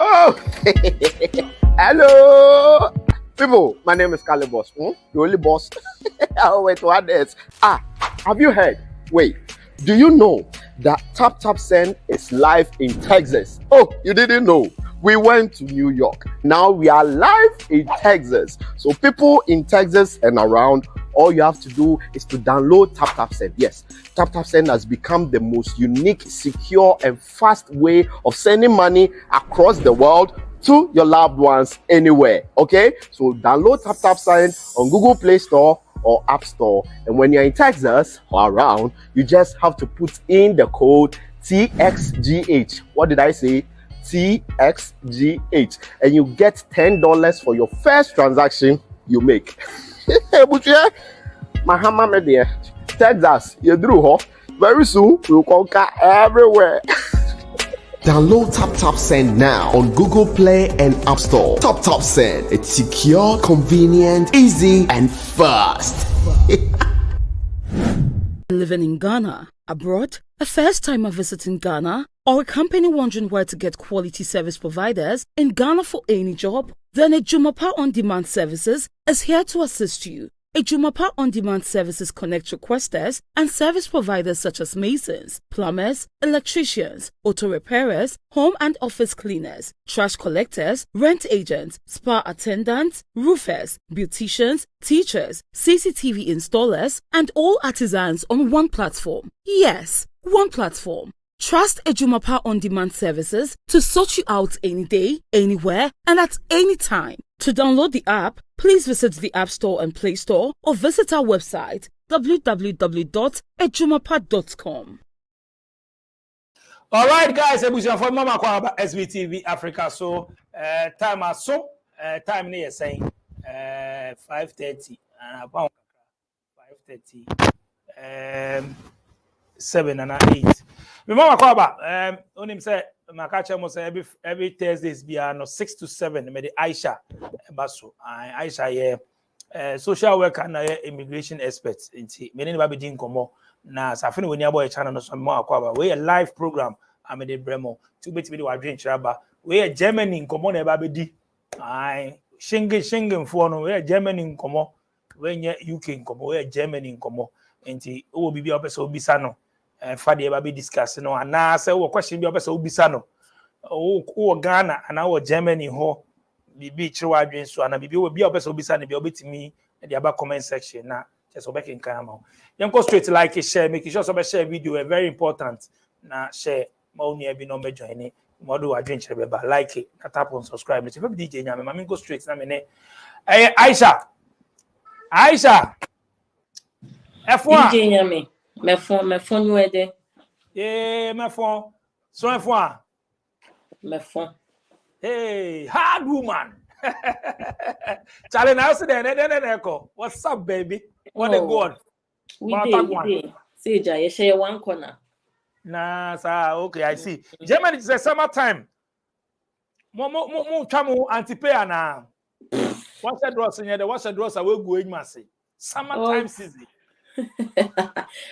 Oh, hello, people. My name is Calibos. The only boss. Oh, wait, what is? Have you heard? Wait, do you know that Tap Tap Send is live in Texas? Oh, you didn't know? We went to New York. Now we are live in Texas. So people in Texas and around, all you have to do is to download Tap Tap Send. Yes, Tap Tap Send has become the most unique, secure, and fast way of sending money across the world to your loved ones anywhere. Okay, so download Tap Tap Send on Google Play Store or App Store. And when you're in Texas or around, you just have to put in the code TXGH. What did I say? TXGH, and you get $10 for your first transaction you make. But yeah, Mahama media, Texas, you drew her. Very soon we'll conquer everywhere. Download Tap Tap Send now on Google Play and App Store. Tap Tap Send, it's secure, convenient, easy, and fast. Living in Ghana, abroad, a first-timer visiting Ghana, or a company wondering where to get quality service providers in Ghana for any job? Then Ejumapa On Demand Services is here to assist you. Ejumapa On Demand Services connect requesters and service providers such as masons, plumbers, electricians, auto repairers, home and office cleaners, trash collectors, rent agents, spa attendants, roofers, beauticians, teachers, CCTV installers, and all artisans on one platform. Yes, one platform. Trust Ejumapa On Demand Services to sort you out any day, anywhere, and at any time. To download the app, please visit the App Store and Play Store or visit our website www.ejumapa.com. All right, guys, ebusia for Mama Kwaba SBTV Africa. So, time near saying 5:30 and about 5:30, 7 and 8. Mama Kwaba, on him say, Makacha must every Thursdays be 6 to 7. Me the Aisha Basso, Aisha social worker and immigration experts. Many never be komo na safini when you boy channel no some more Kwaba. We a live program. I mean the Bremo. To be the wadrin chaba. We a Germany in komo never be di. Schengen for no. We a Germany in komo. We nye UK in komo. We a Germany in komo. Enti o bibi opeso bisano. Fadi eba be discuss no ana say wo question bi obesa obisa no wo Ghana ana wo Germany ho bibi chirwa adwen so ana bibi wo bi obesa obisa ne bi obetimi e dey aba comment section na just obek in kan ma yen go straight like share make sure so be share video very important na share ma oni e bi no be join ni mo do adwen chire be ba like it tap on subscribe if be DJ nyame ma me go straight na me ne Aisha F1 DJ nyame my phone you there. Yeah, my phone. So F1. My phone. Hey, hard woman. Charlie, now see then echo. What's up, baby? What the God? We did. See, you share one corner. Nah, sir. Okay, I see. Germany is a summertime. Mo chamu antipay na. What's the dross in here? What's the dross? I will go in massy. Summertime season.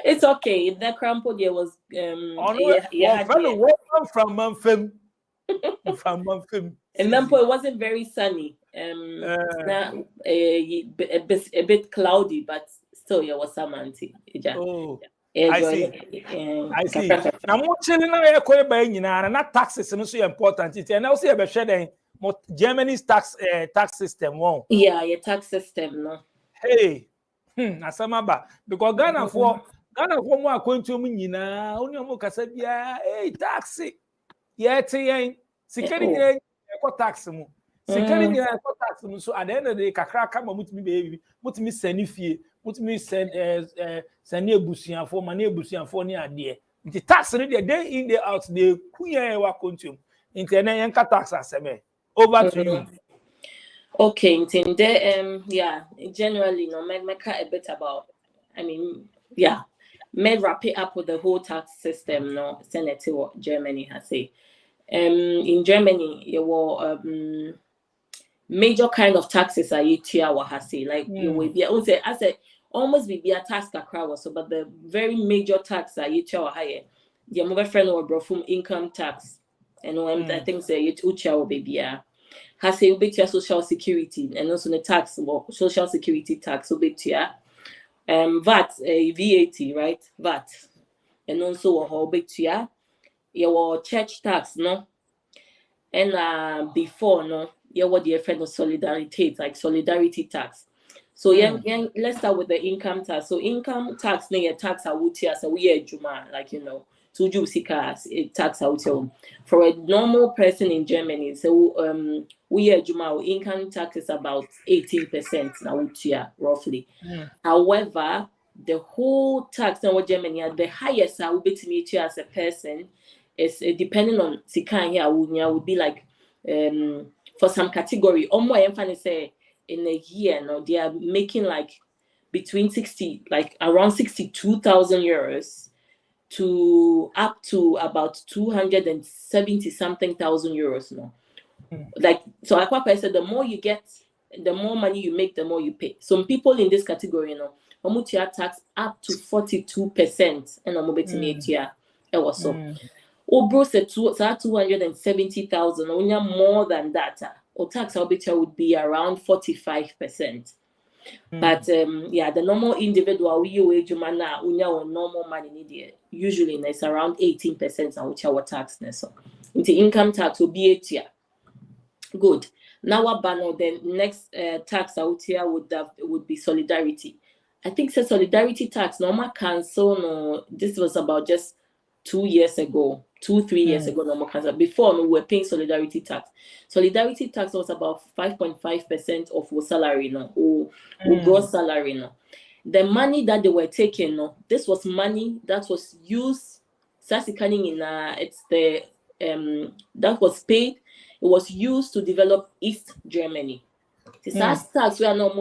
It's okay. If that crumpled, there was welcome from Manfim. From Manfim. And Mempo, it wasn't very sunny. A bit cloudy, but still there was some anti. Oh, I see. Now more chilling now and not taxes and so important. And also a better Germany's tax system. Yeah, your tax system, no. Hey. Asamaba because Ghana for more akwantu mu nyina oni omo kasa bia taxi yete sikari nyina ko tax mu sikari nyina ko tax mu so at the end of the day kakra kama mutumi baby mutumi sani fie mutumi sani ebusuafo ma na ebusuafo ni ade nti tax no day in day out dey kunya wa kontum nti na yenka tax aseme over to you. Okay, yeah, generally, no, make a bit about, may wrap it up with the whole tax system, no, Senate what Germany has say. In Germany, you were major kind of taxes are you tiawa has say, like you will be, I said, almost be a tax crowd so, but the very major tax are you tiawa higher. Your mother friend or bro from income tax. And I think say it ucha baby has a bit your social security and also the tax or social security tax so bit VAT VAT right VAT and also a whole bit your church tax no and before no what the effect of solidarity like solidarity tax. So let's start with the income tax. So income tax near tax out here so we juma like to do sikas tax out here. For a normal person in Germany, so we juma income tax is about 18% now here roughly. However, the whole tax now Germany the highest I will be to meet you as a person is depending on sikan here would be like for some category or more emphasis say in a year no they are making like between 60 like around 62,000 euros to up to about 270 something thousand euros no like so I said the more you get the more money you make the more you pay. Some people in this category omutia tax up to 42% and omobetimia it was so bro said 270,000 only more than that or tax arbiter would be around 45%. But the normal individual we wage mana unya or normal money usually it's around 18% and which our tax so into income tax will be 8 year. Good. Now the next tax out here would be solidarity. I think the solidarity tax normal cancel no this was about just 2 years ago, 3 years ago normal cancel. Before we were paying solidarity tax. Solidarity tax was about 5.5% of our salary or gross salary The money that they were taking this was money that was used it's the that was paid. It was used to develop East Germany. Tax we are not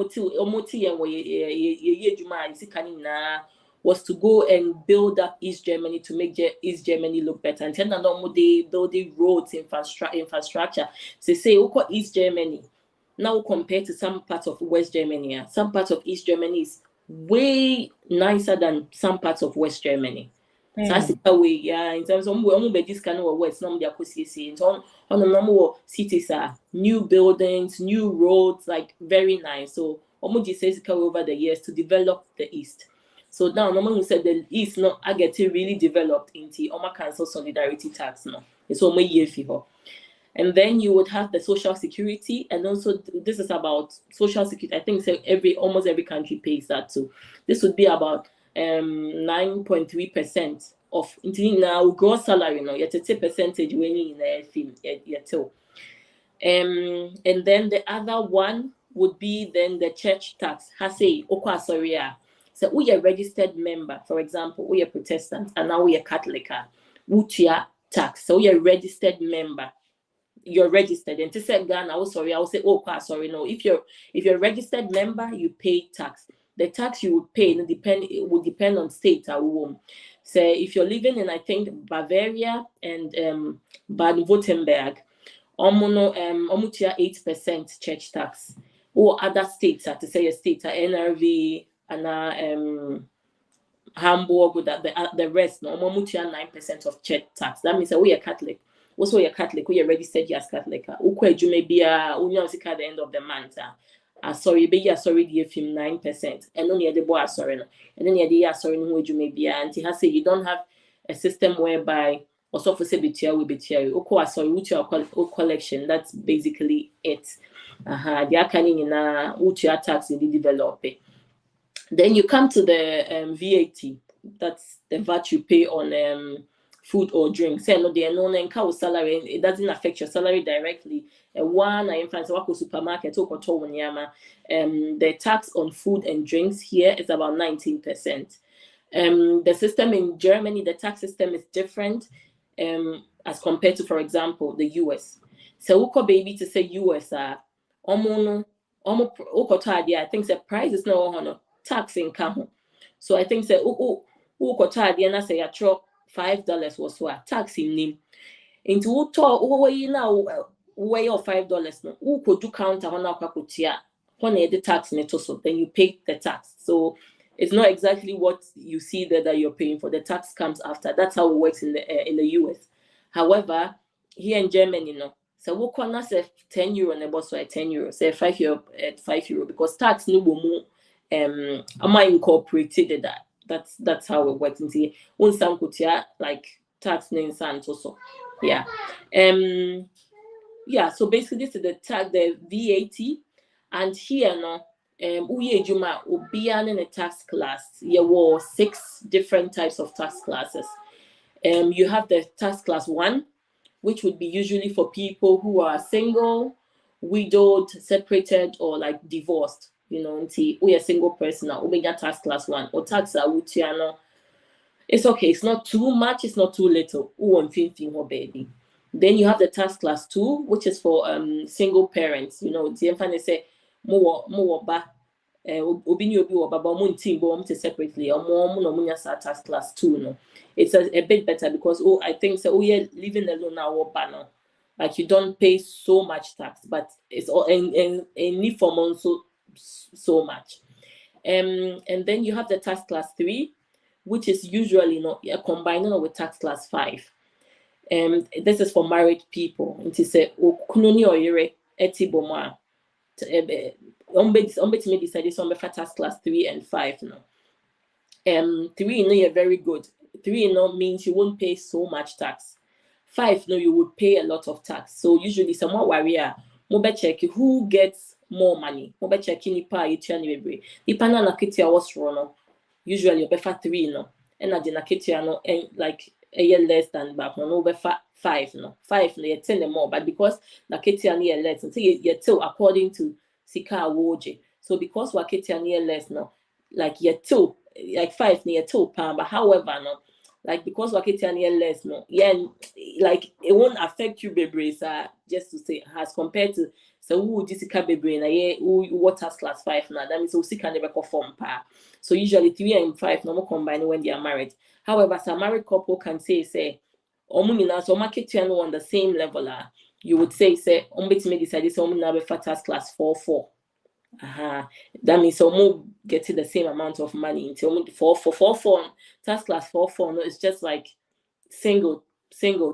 was to go and build up East Germany to make East Germany look better. And then they building roads, infrastructure. So say East Germany now compared to some parts of West Germany. Some parts of East Germany is way nicer than some parts of West Germany. So that's the way, in terms of this kind of words, no, on the normal cities are new buildings, new roads, like very nice. So Omuji says over the years to develop the East. So now no one said the East I get it really developed into Oma Council Solidarity Tax It's only year for. And then you would have the social security, and also this is about social security. I think almost every country pays that too. This would be about 9.3% of now gross salary yet a percentage when in a film and then the other one would be then the church tax. So we are registered member, for example, we are Protestant and now we are Catholic. Tax. So we are registered member. You're registered. And to say Ghana, I will say, no. If you're a registered member, you pay tax. The tax you would pay it would depend on state or home. So if you're living in I think Bavaria and Baden-Württemberg, almost 8% church tax. Or other states to say a state NRV and Hamburg the rest 9% of church tax. That means that we are Catholic. Also, we are Catholic. We are registered as Catholic. You may be at the end of the month. Sorry, be sorry, the 9%. And only the boy sorry, and then the sorry, who you may be. And he has said you don't have a system whereby also for say will be sorry, which your collection. That's basically it. They are coming in which your tax in the developer. Then you come to the VAT. That's the VAT you pay on food or drink. Say no, they are no salary. It doesn't affect your salary directly. One, I influence wako supermarket the tax on food and drinks here is about 19%. The system in Germany, the tax system is different as compared to, for example, the US. So uko baby to say US I think the price is no tax income. So I think say uko say $5 was what tax in name. Into way now way of $5 no who could do counter on when the tax net so then you pay the tax. So it's not exactly what you see there that you're paying for. The tax comes after. That's how it works in the US. However, here in Germany, no. So we can say 10 euro and about so 10 euro, say 5 euro at 5 euro because tax no more am I incorporated that. That's how it works. Into one some like tax name and so. Yeah. Yeah, so basically this is the VAT, and here no uye juma obian in a tax class. There were 6 different types of tax classes. You have the tax class 1, which would be usually for people who are single, widowed, separated, or like divorced. You know, we a single person now, we get tax class 1 or tax it's okay, it's not too much, it's not too little. Baby. Then you have the tax class 2, which is for single parents. You know, the emphasis say more ba obi to separately or more no tax class 2 no. It's a bit better because I think so yeah living alone now or banner. Like you don't pay so much tax, but it's all in form also so much. And then you have the tax class 3, which is usually not combining with tax class 5. This is for married people. It is a kununi or yere etiboma. To decide some tax class 3 and 5 no. 3 no you're very good. 3 no means you won't pay so much tax. 5 no you would pay a lot of tax. So usually someone warrior mobe check who gets more money. Mobe check nipa ituani bebre. Nipa na nakiti was no. Usually obefa 3 no. And na kitia no and like a year less than back no obefa 5 no. 5 no you 10 more, but because na kitia near less until you till according to Sika Woje. So because wakitia near less no, like you're two like 5 near 2 pound, but however no, like because wakitia near less no, yeah, like it won't affect you baby just to say as compared to so who Jessica baby na yeah who water class 5 now that means we can never conform pa. So usually 3 and 5 no more combine when they are married. However, some married couple can say omunina so market you on the same level you would say ombetime decide say omuna be tax class 4. That means almost getting the same amount of money until 4 tax class 4 no, it's just like single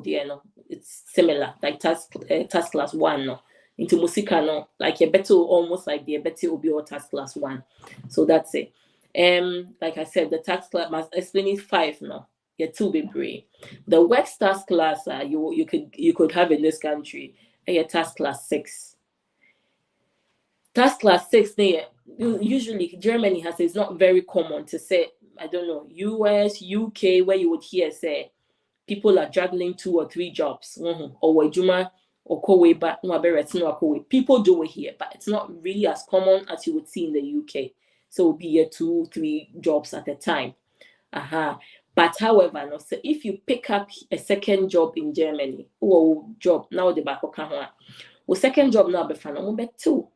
there no, it's similar like tax class 1 no into musica no like a better almost like the better will be tax class 1. So that's it. Like I said, the tax class must explain it 5 no. You're too be brave. The work tax class you could have in this country a tax class 6. Tax class 6 usually Germany has it's not very common to say I don't know US UK where you would hear say people are juggling 2 or 3 jobs or wajuma or kowe but people do it here but it's not really as common as you would see in the UK. So it would be 2-3 jobs at a time. But however no, so if you pick up a second job in Germany or job now the back second job now be fan 2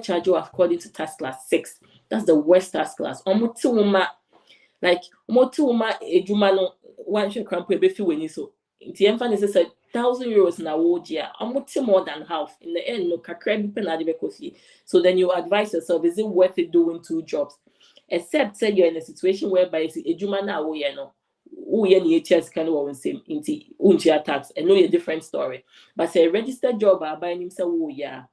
charge you according to tax class 6. That's the worst tax class. Like ejuma no one should cramp be fi when so. The emphasis is 1,000 euros na wojia. More than half. In the end, no kakra bi pe na de be. So then you advise yourself, is it worth it doing 2 jobs? Except say you're in a situation whereby ejuma na wo ye no. Uye ni HS kind of one same inti unchia tax and no a different story. But say registered job by him say wo yeah.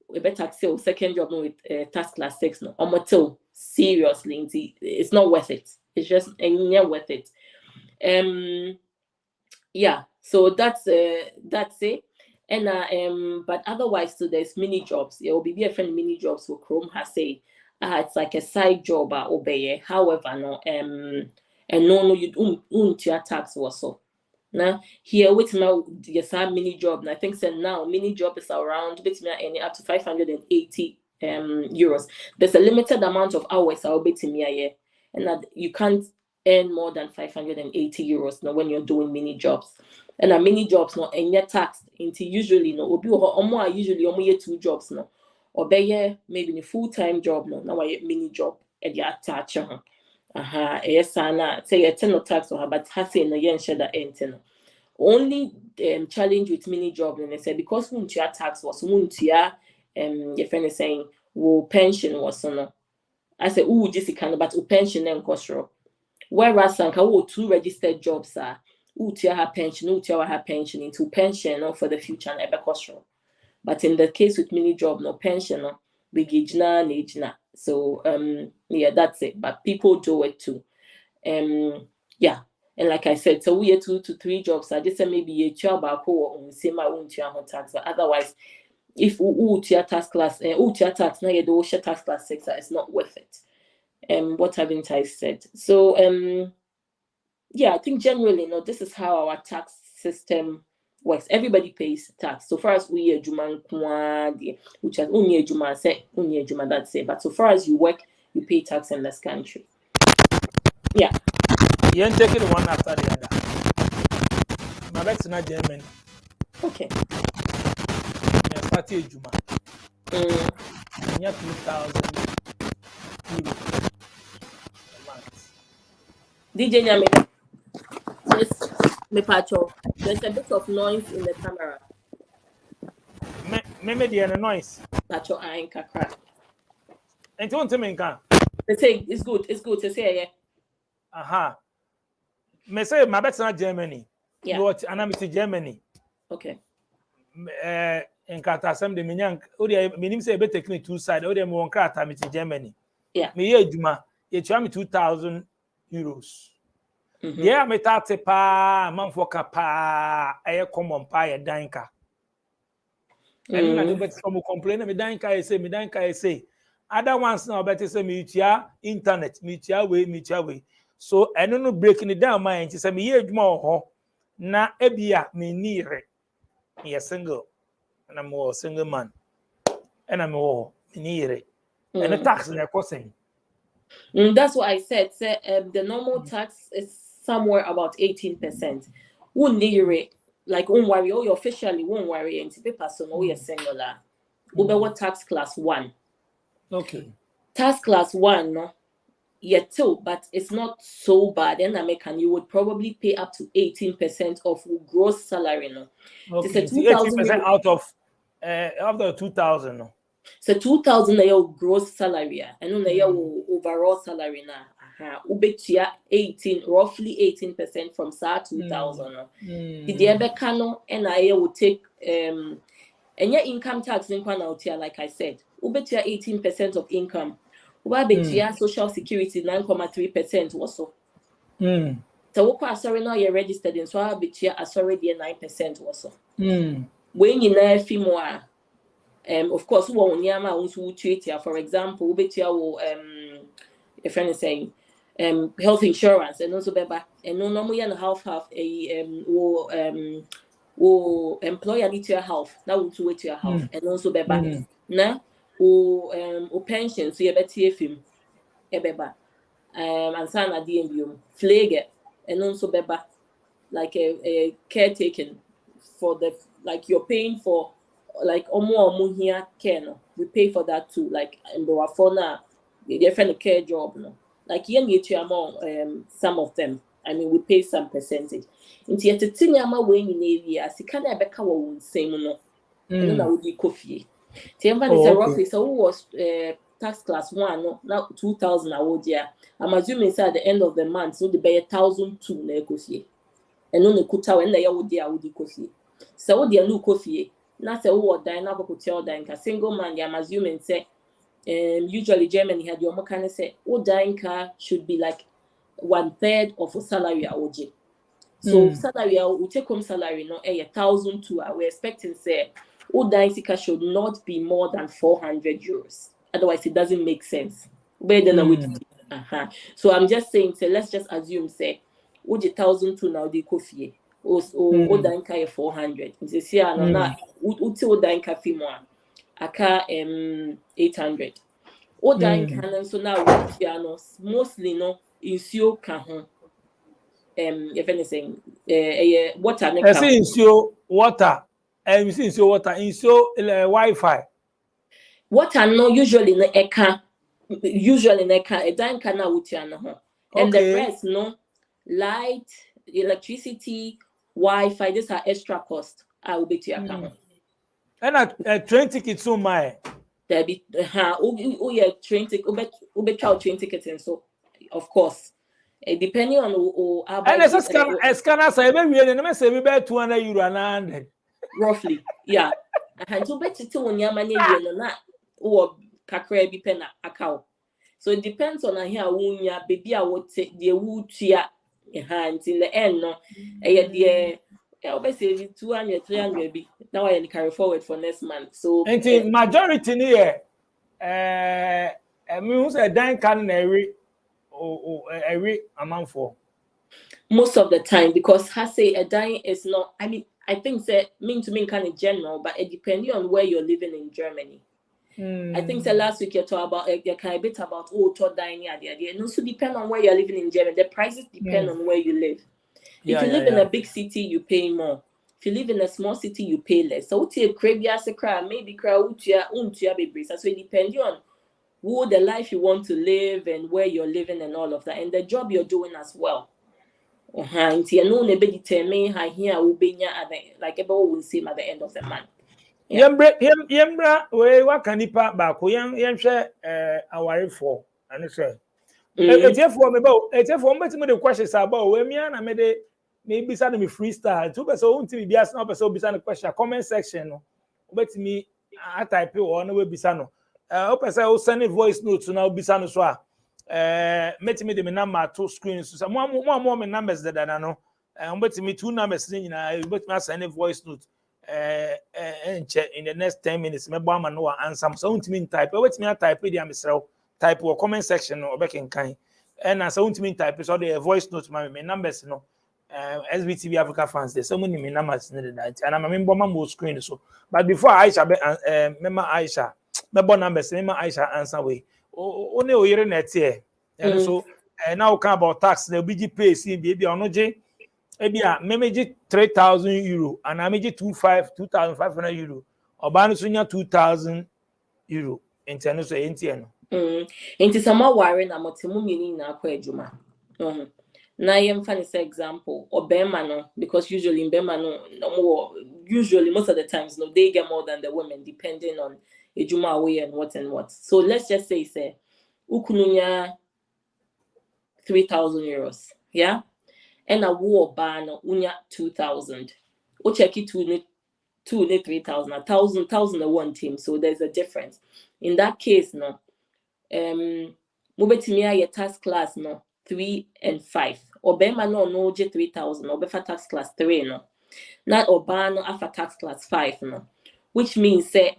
We better say second job no with tax class 6 no. Omotil seriously it's not worth it. It's just worth it. Yeah, so that's it. And but otherwise so there's mini jobs. There will be a friend mini jobs for Chrome has say it's like a side job obey. However, no and no you don't your tax also. Now here with now yes mini job and I think so now mini job is around between any up to 580 euros. There's a limited amount of hours I'll bet me a year and that you can't earn more than 580 euros now when you're doing mini jobs. And a mini jobs no and you're taxed into usually no obi or usually only 2 jobs no or be maybe a full-time job no now I mini job and you attach yes say a 10 tax or but has no yen share that anything. Only challenge with mini job and they say because your tax was your friend is saying will pension was no. I say just kind of but pension and cost. Whereas sanka 2 registered jobs are utia her pension, utia her pension into pension no, for the future and ebe kosro. But in the case with mini job, no pension, no bigijna, nejna. So yeah, that's it. But people do it too. Yeah. And like I said, so we have 2 to 3 jobs. I just say maybe a job or same my own tax. But otherwise, if tax class, tax now you do tax class 6, it's not worth it. What haven't I said? So yeah, I think generally, this is how our tax system works. Everybody pays tax. So far as we are Juman, which has only a Juma, that's it. But so far as you work, you pay tax in this country. Yeah. You ain't taking one after the other. My back's not German. Okay. Yeah, started Juma. Yeah, 2,000 euros a month. DJ Nyame, there's a bit of noise in the camera. Maybe the noise. Pacho, I ain't kakra. And you want to make They say it's good. It's good to say yeah. Aha. Me say my back's not Germany. Yeah. What? And I'm in Germany. Okay. In Qatar, some the minyan. Odi, minim say be taking 2 side. Odi, me won Qatar, me in Germany. Yeah. Me ye Juma. You try me 2,000 euros. Yeah, me tate pa man for kapa. Aye common pa ye danka. And na be some complain me danka say. Other ones now better say me tia internet, me tia way. So I don't know breaking it down my say me ye Juma ho. Na ebia me nire. Me a single. And I'm a single man. And I'm me nire. And the tax in the costing. That's what I said. Say, the normal tax is somewhere about 18%. Won't worry, like won't worry. Oh, you officially won't worry. And people so no, you're singular. What tax class 1? Okay. Tax class 1, no, yeah, too, but it's not so bad. And American, you would probably pay up to 18% of gross salary, no. Okay. 18% out of 2,000, no. So 2,000 na your gross salary, and then your overall salary na. Ubetia 18, roughly 18% from sa 2,000. The Ebekano and I will take and your income tax in Kwanautia, like I said, Ubetia 18% of income. Ubetia social security 9.3% also. So sorry now you're registered in so Ubetia sorry 9% also. When you know if more. Of course, we will nyama also treat here. For example, we will a friend is saying health insurance and also beba and no normal and half a employer need your health that will to wait your health and also beba na pension so you better him e beba and sana DMBM flag and also beba like a caretaking for the like you're paying for like omo here care no we pay for that too like and for now they find a care job no like you get your amount some of them I mean we pay some percentage into yet thing ama when in area sika na be ka wo nsem no and na we di coffee temba is a roughly so who was tax class 1 no now 2,000 awodia I'm assuming say at the end of the month so the be 1,200 na coffee and no ne kuta when na ya wodi awodi coffee so wodi anu coffee na say who dan na pokutia dan ka single man I'm assuming say usually Germany had your kind of say dan ka should be like 1/3 of a salary awoje. So salary we take home salary no 1,200 we're expecting say dan sika should not be more than 400 euros. Otherwise it doesn't make sense. Better than with So I'm just saying say let's just assume say 1,200 now the coffee o dan ka 400. Say see no na uti dan ka fi mo aka 800. O dan ka so now we mostly no insuo ka ho if anything water ne ka insuo water insuo water insuo Wi-Fi water no usually no eka e dan ka na uti no ho and the rest no light electricity Wi-Fi these are extra cost I will be to your account and a train ticket so my there be yeah train ticket train ticket and so of course Depending on who and as a scanner say maybe we say we bet €200 and 100 roughly, yeah. And so bet it when your money you na or kakra bi pen account. So it depends on here wunya baby I would take the wutia hands in the end no the I will say 200 300 bi now I carry forward for next month. So and majority here means a dan can every amount for most of the time, because I say a dine is not, I mean, I think that mean to mean kind of general, but it depending on where you're living in Germany. I think that last week you talked about you kind of bit about to dining at the idea. And also depend on where you're living in Germany. The prices depend on where you live. If you live in a big city, you pay more. If you live in a small city, you pay less. So maybe baby. So it depends on who the life you want to live and where you're living and all of that, and the job you're doing as well. Nti no na be determine how here will be at the like about will see at the end of the month. Yembra we waka nipa ba ko yen hwe aware for and say etefo me ba etefo mbetimi the questions about we mia na me de me bisa na me freestyle to be so unti bi as na be so bisa na question comment section no obetimi a type o na we bisa no o pese o send voice note na bisa no so a metimi de me number to screen so mo me numbers de dada no mbetimi two numbers ni nyina mbetimi send voice note in the next 10 minutes me bo no answer so untimi type wetimi type dey amsrew type or comment section no obek kan na so untimi type so the voice note me numbers no SBTV Africa fans there so many me numbers need that and I'm member mo screen so but before Aisha member Aisha me bo numbers member Aisha answer way only o yere net here and so now come about tax the BG pay see be ono je ebia memeji €3,000 and ameji €2,500 obanu sunya €2,000 inteno so entieno Enti sama ware na motemu mini na akwa adwuma na yem funny say example obema no because usually in bema no usually most of the times no they get more than the women depending on adwuma away and what so let's just say ukununya €3,000 yeah. And a war ban unya 2,000. O check it 3,000, 1,000 one team. So there's a difference. In that case, no, mubetimia your tax class no 3 and 5. Obema no je 3,000. Obefa tax class 3 no. Not obano afa tax class 5 no. Which means say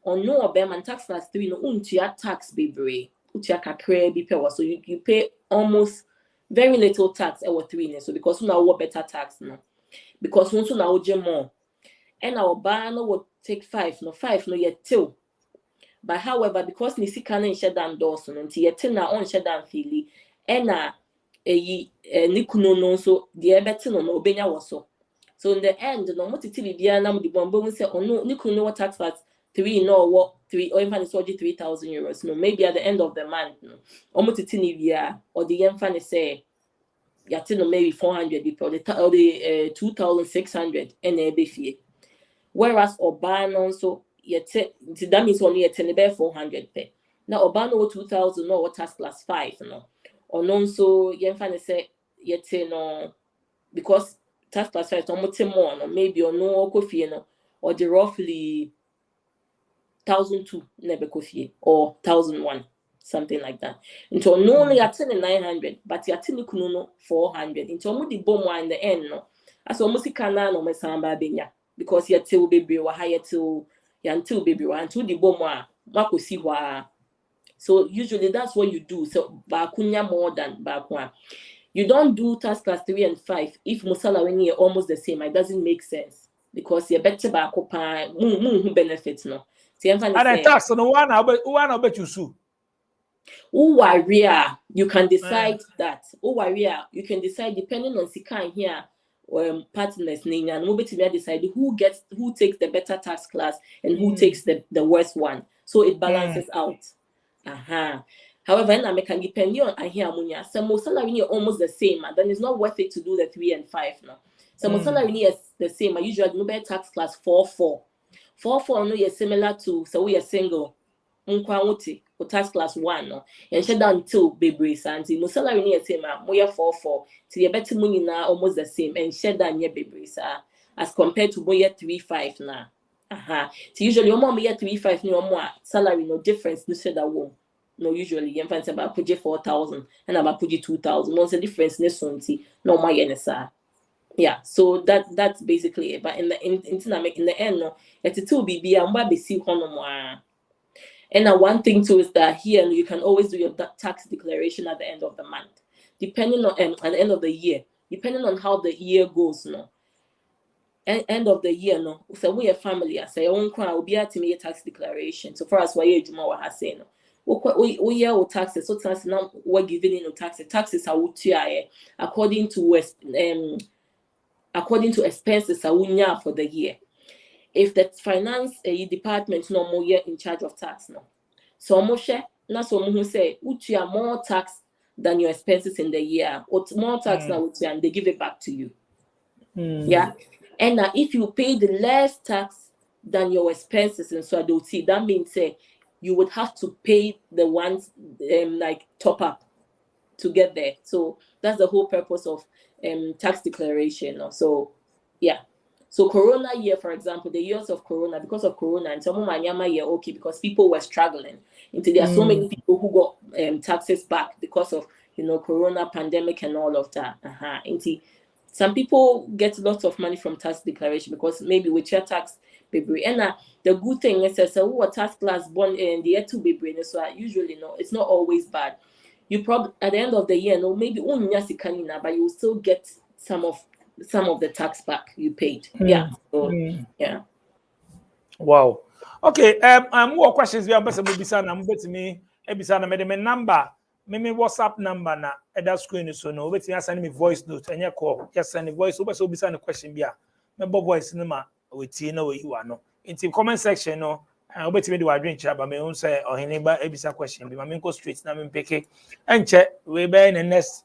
on no obema tax class 3 no untia tax bebre. Utia kakre bi pewa. So you pay almost very little tax or 3 so because we now better tax no because once now more and our ban will take 5 no yet 2 but however because ni sika na shut down doors no nti yet na on shut down fili and ni kuno no so the ebeti no obenya woso so in the end no motiti bibia na mudi bombo we say no ni kuno tax fat 3 no what 3 or even so €3,000 no maybe at the end of the month no omotiti ni bia or the yemfa say yatino maybe 400 people or the 2,600 and ebefie whereas obano so yet that means only yet be 400 pay now obano 2,000 no tax class 5 no or non so yemfa say yet no because tax class 5 more no maybe or no kofie no or the roughly 1,002 nebe kofie or 1,001 something like that. Until no only at 900, but you're 400. Until we the bomb in the end, no. As almost canal no mesamba benya because you're till baby or higher till you're until baby or until the bomb mako see wa. So usually that's what you do. So bakunya more than bakwa. You don't do task class 3 and 5 if musala when you're almost the same. It doesn't make sense because you're better bakopa who benefits no. And the tax no one I bet you sue. You can decide that. You can decide depending on sika here partners name and nobody decide who takes the better tax class and who takes the worst one. So it balances out. However, I can depend on here amunya. Some salary are almost the same, and then it's not worth it to do the 3 and 5 now. Some salary is the same. I usually no better tax class 4-4. 4-4 no is similar to so we are single. nkwa o tax class 1 no and shut down until baby santi mo salary near same mo ya 4 till you bet money na almost the same and shut down your baby as compared to mo ya 3-5 na so usually your mom ya 3-5 no more salary no difference no shut that no usually you find about put 4,000 and about put 2,000 what's the difference ne sonti no more yenesa. Yeah, so that's basically it. But in the end, no, it's a two BB and what be see and one thing too is that here you can always do your tax declaration at the end of the month, depending on at the end of the year, depending on how the year goes. No, end of the year, no. So we are family. I say, own crown will be able to make a tax declaration. So for us, why you Juma has saying no. We year taxes. So taxes now we're giving in taxes. Taxes are what according to expenses for the year. If the finance department no more yet in charge of tax no. So Moshe, that's what who say you are more tax than your expenses in the year, or more tax now and they give it back to you. Yeah. And if you pay the less tax than your expenses, and so I don't see that means you would have to pay the ones like top up to get there. So that's the whole purpose of tax declaration. So yeah. So Corona year, for example, the years of Corona, because of Corona, and some of my year okay because people were struggling. Until there are so many people who got taxes back because of Corona pandemic and all of that. Until some people get lots of money from tax declaration because maybe with your tax baby. And the good thing is that who tax class born in the year 2 baby, so usually no, it's not always bad. You probably at the end of the year, no, maybe but you will still get some of the tax back you paid. Yeah. So, yeah. Wow. Okay. More questions. We have better bisa na mbeti me ebisa na me number. Me WhatsApp number na that screen so no. Wait me send me voice note. Enye call. Just send the voice. Obe so bisa na question bia. Me bo voice no ma we tie na we you ano. In comment section no. Obeti me do adwen kira ba me un say ohene ba ebisa question bi. Ma me go straight na me peke. Enche we be in the next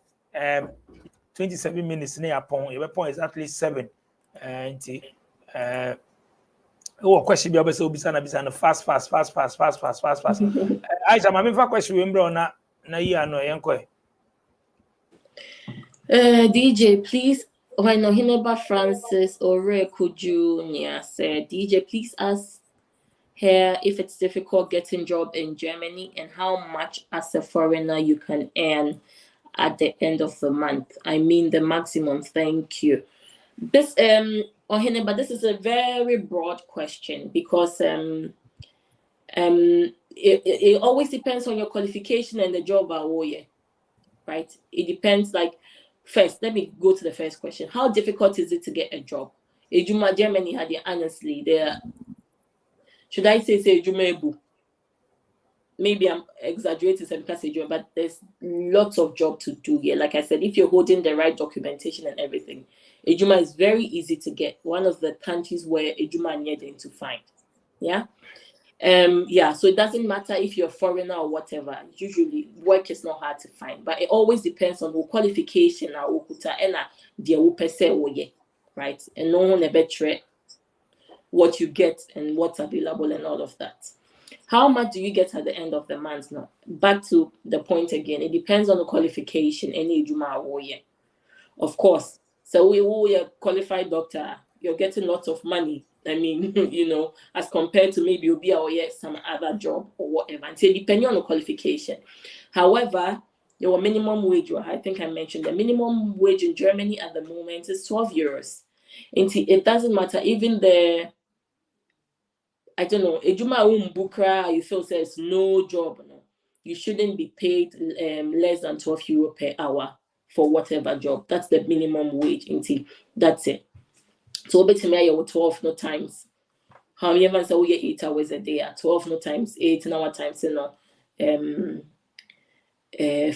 27 minutes near upon your point is at least 7 question be obese obisa fast Aisha mama fa question we mbro na yi ano yenko DJ please when Ohineba Francis Ore Kuju said DJ please ask her if it's difficult getting job in Germany and how much as a foreigner you can earn at the end of the month. I mean the maximum. Thank you. This Ohineba, this is a very broad question because it always depends on your qualification and the job right? It depends. Like first, let me go to the first question. How difficult is it to get a job? Ejuma Germany had it honestly. There should I say Ejuma Ebu? Maybe I'm exaggerating because but there's lots of job to do here. Like I said, if you're holding the right documentation and everything, Ejuma is very easy to get. One of the countries where Ejuma are needing to find. Yeah. So it doesn't matter if you're a foreigner or whatever. Usually work is not hard to find, but it always depends on the qualification right? And no one better what you get and what's available and all of that. How much do you get at the end of the month now? Back to the point again, it depends on the qualification. Any Juma of course. So we are qualified doctor, you're getting lots of money. I mean, as compared to maybe you'll be some other job or whatever. And so depending on the qualification. However, your minimum wage, I think I mentioned the minimum wage in Germany at the moment is 12 euros. And it doesn't matter, even the I don't know, Ejuma Bukra, you feel says no job, no. You shouldn't be paid less than 12 euro per hour for whatever job. That's the minimum wage. That's it. So basically, you 12 no times. How many months are we 8 hours a day? 12 no times 8 hour times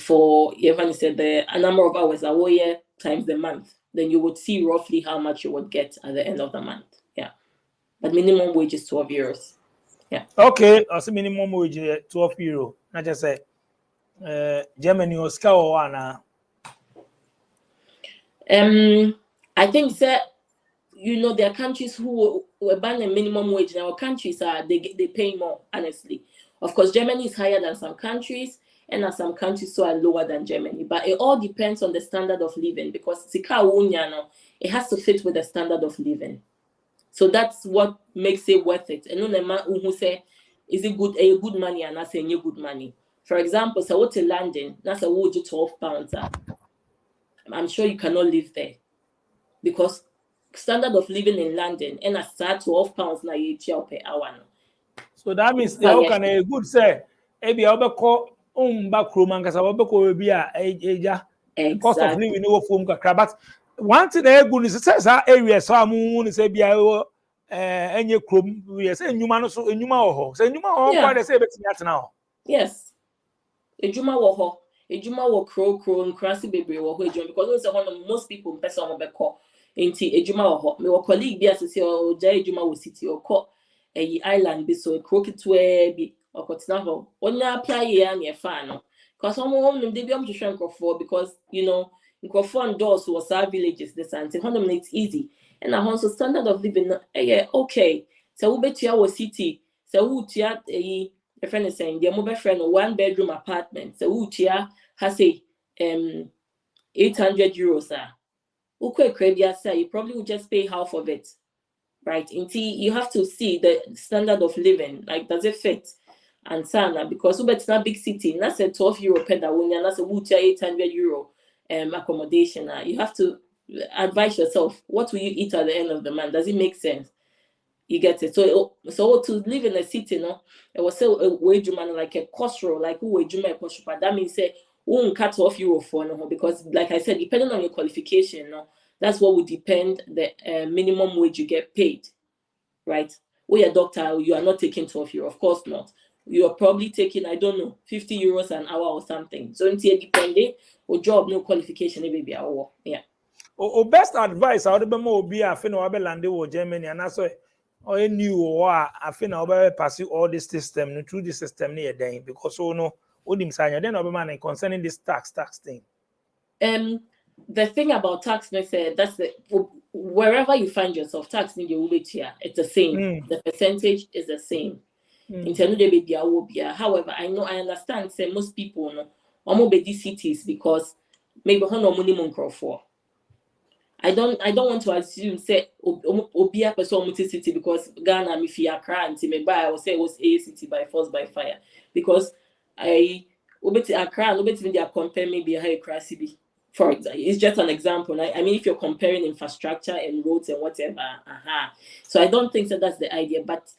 for even said a number of hours a year times the month. Then you would see roughly how much you would get at the end of the month. Yeah. But minimum wage is 12 euros. Yeah. Okay, also minimum wage 12 euro. Not just say Germany or Scowana. I think that there are countries who ban a minimum wage. In our countries they pay more, honestly. Of course, Germany is higher than some countries, and some countries so are lower than Germany. But it all depends on the standard of living, because it has to fit with the standard of living. So that's what makes it worth it. And no man who say, is it good a good money and I say good money. For example, so what in London, that's a would you £12. I'm sure you cannot live there, because standard of living in London and I start £12 na per hour. So that means they all can a good say, maybe I'll be called back room and Casabako be a cost of living no form but one thing they good is says our area so I'm going to say be any chrome we say Numa so Numa or say Numa quite the same now. Yes. Ejuma wo Ejuma wo crow and crassy baby wo because most people person on beko into Ejuma wo me wo colleague bi asese o jai Ejuma wo city o ko island bi so crooked where bi o ko tina ho onya apply ya na e fa no because some them dey bi am to shrink for because Nkofo doors was our villages this and it's easy and a so standard of living okay so we betia wo city so we tia a friend is saying the mobile friend 1 bedroom apartment so we tia has a 800 euros you probably would just pay half of it, right? Until you have to see the standard of living, like does it fit? And sana because it's not big city, that's a 12 euro per day, and that's a 800 euro accommodation. You have to advise yourself, what will you eat at the end of the month? Does it make sense? You get it? So to live in a city, it was a wage man like a cost row, like who wage man cost, but that means say won't cut off euro for because like I said, depending on your qualification, that's what would depend the minimum wage you get paid, right? When you're a doctor, you are not taking 12 euro, of course not. You are probably taking, I don't know, 50 euros an hour or something. So until depending or job, no qualification, maybe hour. Yeah. O best advice I would be more be a fin or land or Germany and that's why or new or I fin I'll pass you all this system through the system near day because so no then I'll be man concerning this tax thing. The thing about tax, that's wherever you find yourself, tax in your here, it's the same. The percentage is the same. However, I understand say most people almost be these cities because maybe minimum for. I don't want to assume say obia person city because Ghana me fi Accra and me buy I will say it was a city by force by fire because I obeti Accra and obeti me they compare maybe how Accra city. For example, it's just an example. I mean, if you're comparing infrastructure and roads and whatever, so I don't think that's the idea. But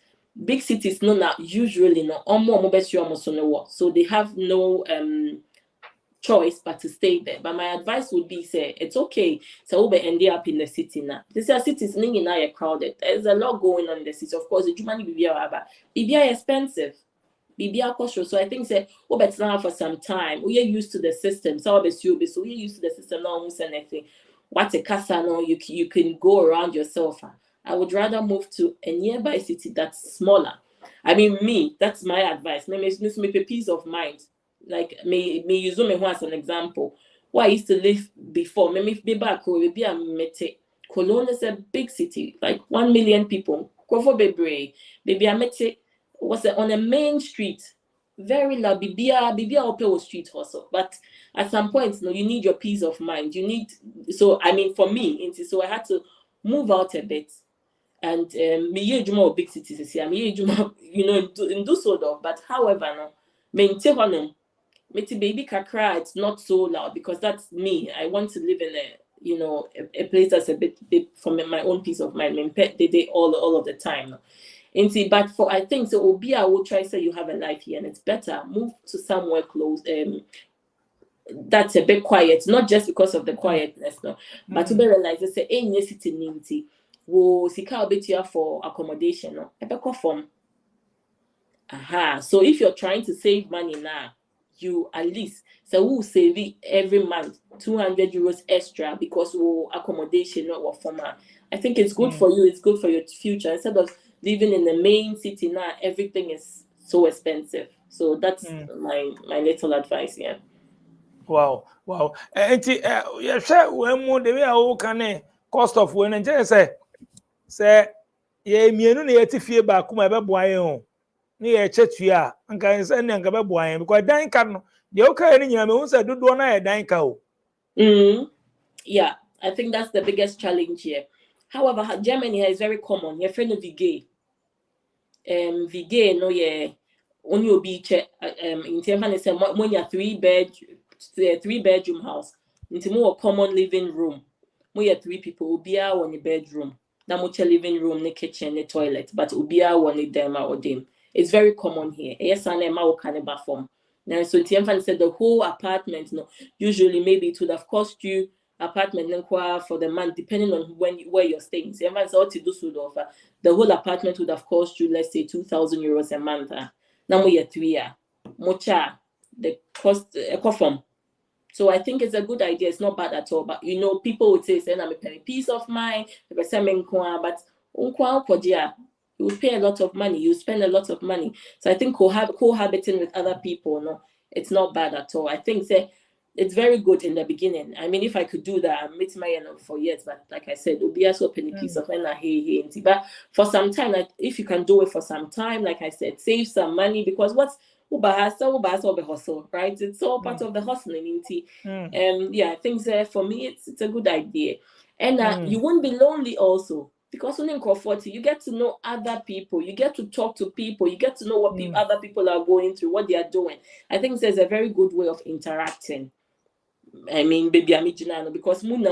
big cities, usually so they have no choice but to stay there. But my advice would be, say, it's okay. So we'll end up in the city now. This cities are crowded. There's a lot going on in the city. Of course, the Germany BBA expensive. BBA cost. So I think say better now for some time. We are used to the system. So we're used to the system now. Almost anything. What a casa now you can go around yourself. I would rather move to a nearby city that's smaller. I mean, that's my advice. Maybe a peace of mind. Like me use me as an example. Where I used to live before. Maybe maybe I met Cologne is a big city, like 1 million people. Maybe I met it was on a main street, very loud. Bibia open street hustle. But at some point, you need your peace of mind. You need for me, so I had to move out a bit. And me more big cities here. Me in Dusseldorf. But however, baby kakra, it's not so loud because that's me. I want to live in a place that's a bit for my own peace of mind. They all of the time. But for I think so I will try say you have a life here and it's better. Move to somewhere close. That's a bit quiet, not just because of the quietness, but to be realized say any city ninety will seek out bit here for accommodation, from. So if you're trying to save money now, you at least we'll save it every month 200 euros extra because we'll accommodation not what former. I think it's good for you, it's good for your future. Instead of living in the main city now, everything is so expensive. So that's my little advice. Yeah. Wow. And yeah, sure. When more the way I can cost of when and just say yeah, me no na yeti fie ba kuma be boa yen o near Chetia, and can send and Gababoy, because Dankan, the okay, and you know, said, do one eye Danko. Yeah, I think that's the biggest challenge here. However, Germany is very common. Your friend of Vigay. Vigay, no, yeah, only will be in terms of when you're three-bedroom house, into more common living room. More 3 people, ubia one bedroom. That much living room, the kitchen, the toilet, but ubia one them or them. It's very common here. Yes, and Emma will kind of form. Now, so Tiemfan said the whole apartment, no, usually maybe it would have cost you apartment for the month, depending on where you're staying. So the whole apartment would have cost you, let's say, 2,000 euros a month. Now we are 3 years. Mocha, the cost from. So I think it's a good idea. It's not bad at all. But you know, people would say, "I'm a peace of mind." But you would pay a lot of money. You spend a lot of money. So I think cohabiting with other people, no, it's not bad at all. I think it's very good in the beginning. I mean, if I could do that, I'm meeting my for years. But like I said, it'll be a piece of mind. But for some time, like, if you can do it for some time, like I said, save some money, because what's hustle, right? It's all part of the hustling. Yeah, I think for me, it's a good idea. And you won't be lonely also, because when in comfort, you get to know other people, you get to talk to people, you get to know what other people are going through, what they are doing. I think there's a very good way of interacting. I mean, baby, I'm because living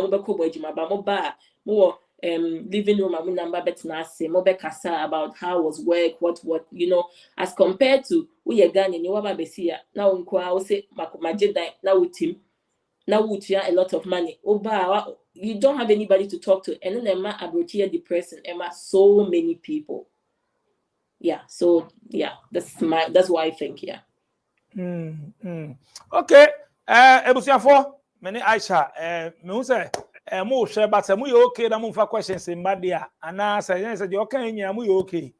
room and number about how was work, what you know, as compared to we are done in your now say now with him now would you a lot of money. You don't have anybody to talk to, and then Emma Abrochia depressing Emma so many people. Yeah, so yeah, that's what I think. Yeah. Okay. Ebusiafo, many Aisha, me say mo share but say mo okay na mo fa questions in bad there. And I say the okay nya mo okay.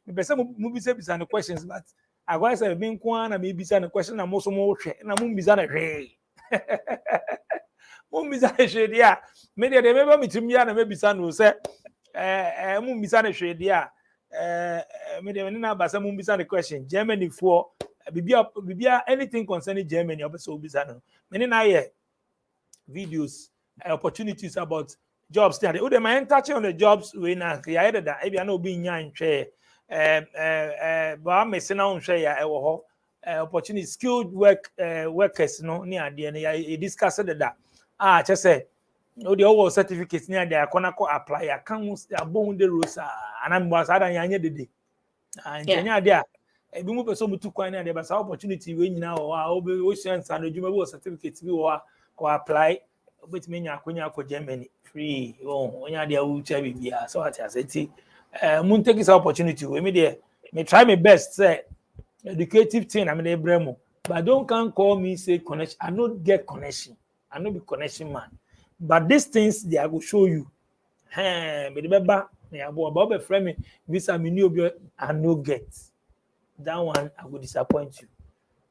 Me pese mo bisa the questions, but I go say me nko na me bisa the question na mo so mo hwe na mo bisa na hwe. Mo bisa hwe dia. Me dey me ba mitim ya na me bisa no say mo bisa na hwe dia. Me dey na ba say mo bisa the question Germany for Bibia anything concerning Germany, also bizano. Many na videos, opportunities about jobs there. Oh, they might touch on the jobs we na created that. If you know being young, share, but I'm missing out share opportunity, skilled workers, no near the end. Discussed that. Just say, no, the overall certificates near there. Apply. I can't above the rules. And I'm was other young day. And there. Ebi mo person mutu kwan na dey basa opportunity we nyina o a obi o chance and adwuma bi o certificate bi o ko apply obetime nya akonya ko Germany free onya dey u cha bibia so at aseti mun take this opportunity we me dey me try my best say educative thing I me dey bremo but don't can call me say connection. I no get connection, I no be connection man, but these things they I go show you me dey beba me abo be friend me visa me ni obi I no get. That one I will disappoint you.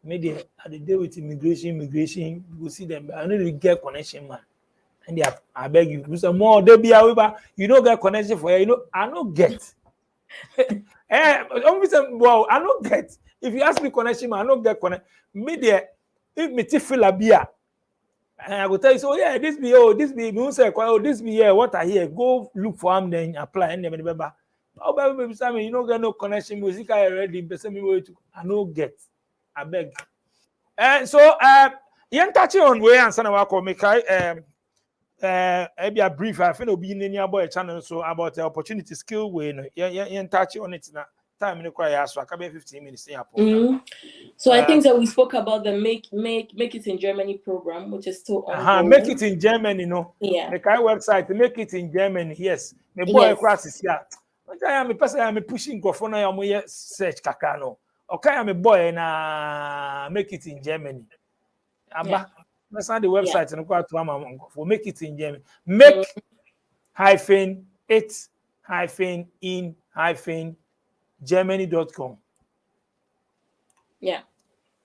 Maybe at the day with immigration, you will see them. I know you get connection, man. And they have, I beg you, do some more. They be however, you don't get connection for you. You know, I don't get. Well, I don't get. If you ask me connection, man, I don't get connection. Media, if me feel a beer, and I will tell you, so yeah, this be me say, this be here, what I hear, go look for them, then apply, and then remember. Oh, baby, you don't get no connection. Music I already, I no get. I beg. And so, you touching on way and son of our make maybe a brief. I think it'll be in your boy channel so about the opportunity skill way. You touch on it now. Time in the choir, so I can be 15 minutes. So I think that we spoke about the make it in Germany program, which is still ongoing. Make it in Germany, no. Yeah. The kind website make it in Germany. Yes. The boy across is here. I'm pushing go for now. I'm search kakano. Okay, I'm a boy and make it in Germany. That's not the website and go to for make it in Germany. Make hyphen it hyphen in hyphen Germany.com. Yeah.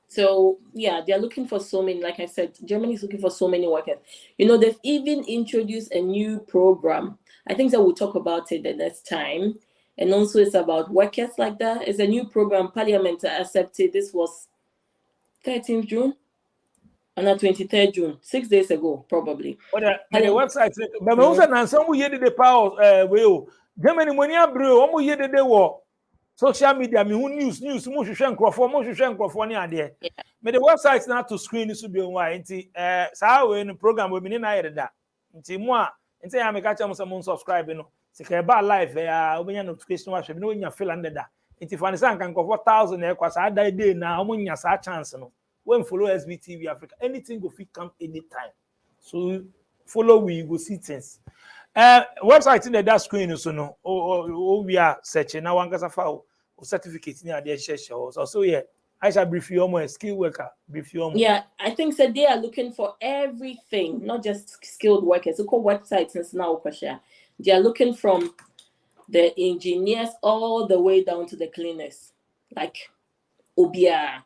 So yeah, they're looking for so many. Like I said, Germany is looking for so many workers. You know, they've even introduced a new program. I think that we'll talk about it the next time. And also it's about workers like that. It's a new program Parliament accepted. This was 13th June and 23rd June, 6 days ago, probably. But the website, but also now some we the power we Germany money abro, omo ye de wo social media me news mo hwehwe nkrofo ni ade. Me the website na to screen so be why nti saa we no program we me na yede da. Nti mo a nti ya me ka cha mo se mo subscribe no. Sika ba live ya obenya notification wa hwe me no nya feel under da. Nti fa ne san kan nkrofo 1000 e kwa saa day na omo nya saa chance no. When follow SBTV Africa, anything go fit come anytime. So follow we go see things. Website in that screen so no. We are searching now. One kasa file certificate in the share. So yeah, I shall brief you on a skill worker. Brief you on. Yeah, I think that they are looking for everything, not just skilled workers. So call websites since now, they are looking from the engineers all the way down to the cleaners, like Obia,